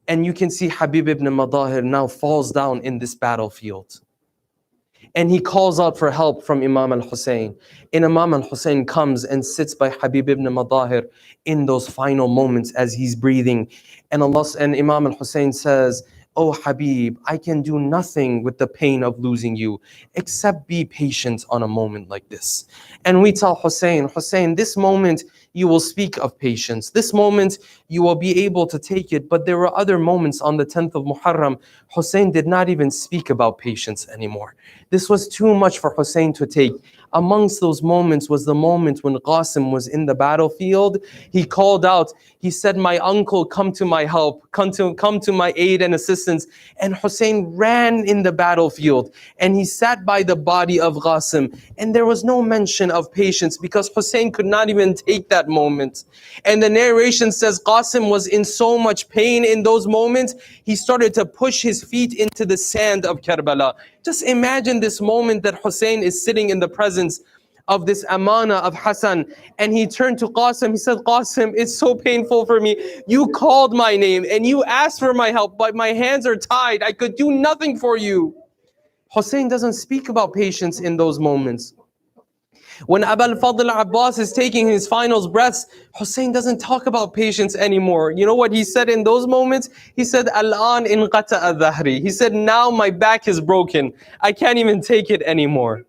And you can see Habib ibn Madahir now falls down in this battlefield. And he calls out for help from Imam al-Hussein. And Imam al-Hussein comes and sits by Habib ibn Madahir in those final moments as he's breathing. And Imam al-Hussein says, "Oh Habib, I can do nothing with the pain of losing you, except be patient on a moment like this." And we tell Hussein, this moment you will speak of patience. This moment you will be able to take it. But there were other moments on the 10th of Muharram. Hussein did not even speak about patience anymore. This was too much for Hussein to take. Amongst those moments was the moment when Qasim was in the battlefield. He called out, he said, "My uncle, come to my help, come to my aid and assistance." And Hussein ran in the battlefield and he sat by the body of Qasim. And there was no mention of patience because Hussein could not even take that moment. And the narration says Qasim was in so much pain in those moments, he started to push his feet into the sand of Karbala. Just imagine this moment that Hussein is sitting in the presence of this amana of Hassan, and he turned to Qasim. He said, "Qasim, it's so painful for me. You called my name and you asked for my help, but my hands are tied. I could do nothing for you." Hussein doesn't speak about patience in those moments. When Abul Fadl Abbas is taking his final breaths, Hussein doesn't talk about patience anymore. You know what he said in those moments? He said, "Al-an inqata'a dhahri." He said, "Now my back is broken. I can't even take it anymore."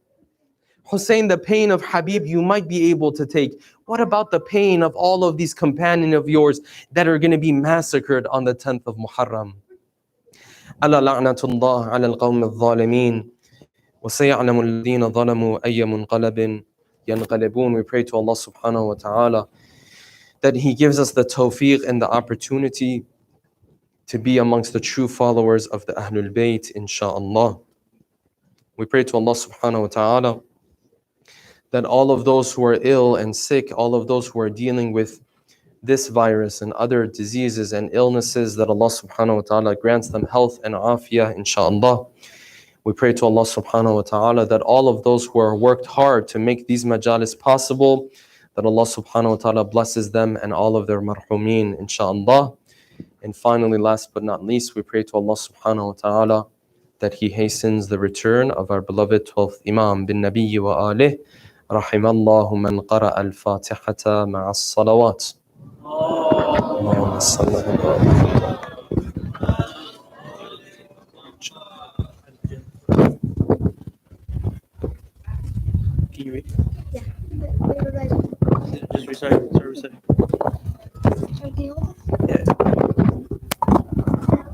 Hussein, the pain of Habib you might be able to take. What about the pain of all of these companions of yours that are going to be massacred on the 10th of Muharram? ألا لعنة الله على القوم الظالمين وسيعلم الذين ظلموا أي منقلب ينقلبون. We pray to Allah subhanahu wa ta'ala that He gives us the tawfiq and the opportunity to be amongst the true followers of the Ahlul Bayt, insha'Allah. We pray to Allah subhanahu wa ta'ala that all of those who are ill and sick, all of those who are dealing with this virus and other diseases and illnesses, that Allah subhanahu wa ta'ala grants them health and afiyah, insha'Allah. We pray to Allah subhanahu wa ta'ala that all of those who are worked hard to make these majalis possible, that Allah subhanahu wa ta'ala blesses them and all of their marhumeen, insha'Allah. And finally, last but not least, we pray to Allah subhanahu wa ta'ala that He hastens the return of our beloved 12th Imam bin Nabiyyi wa alih. رحم الله من قرأ الفاتحة مع الصلوات. اللهم صل على محمد.
Can you read?
Yeah.
Just recite. Start reciting.
Okay, hold on.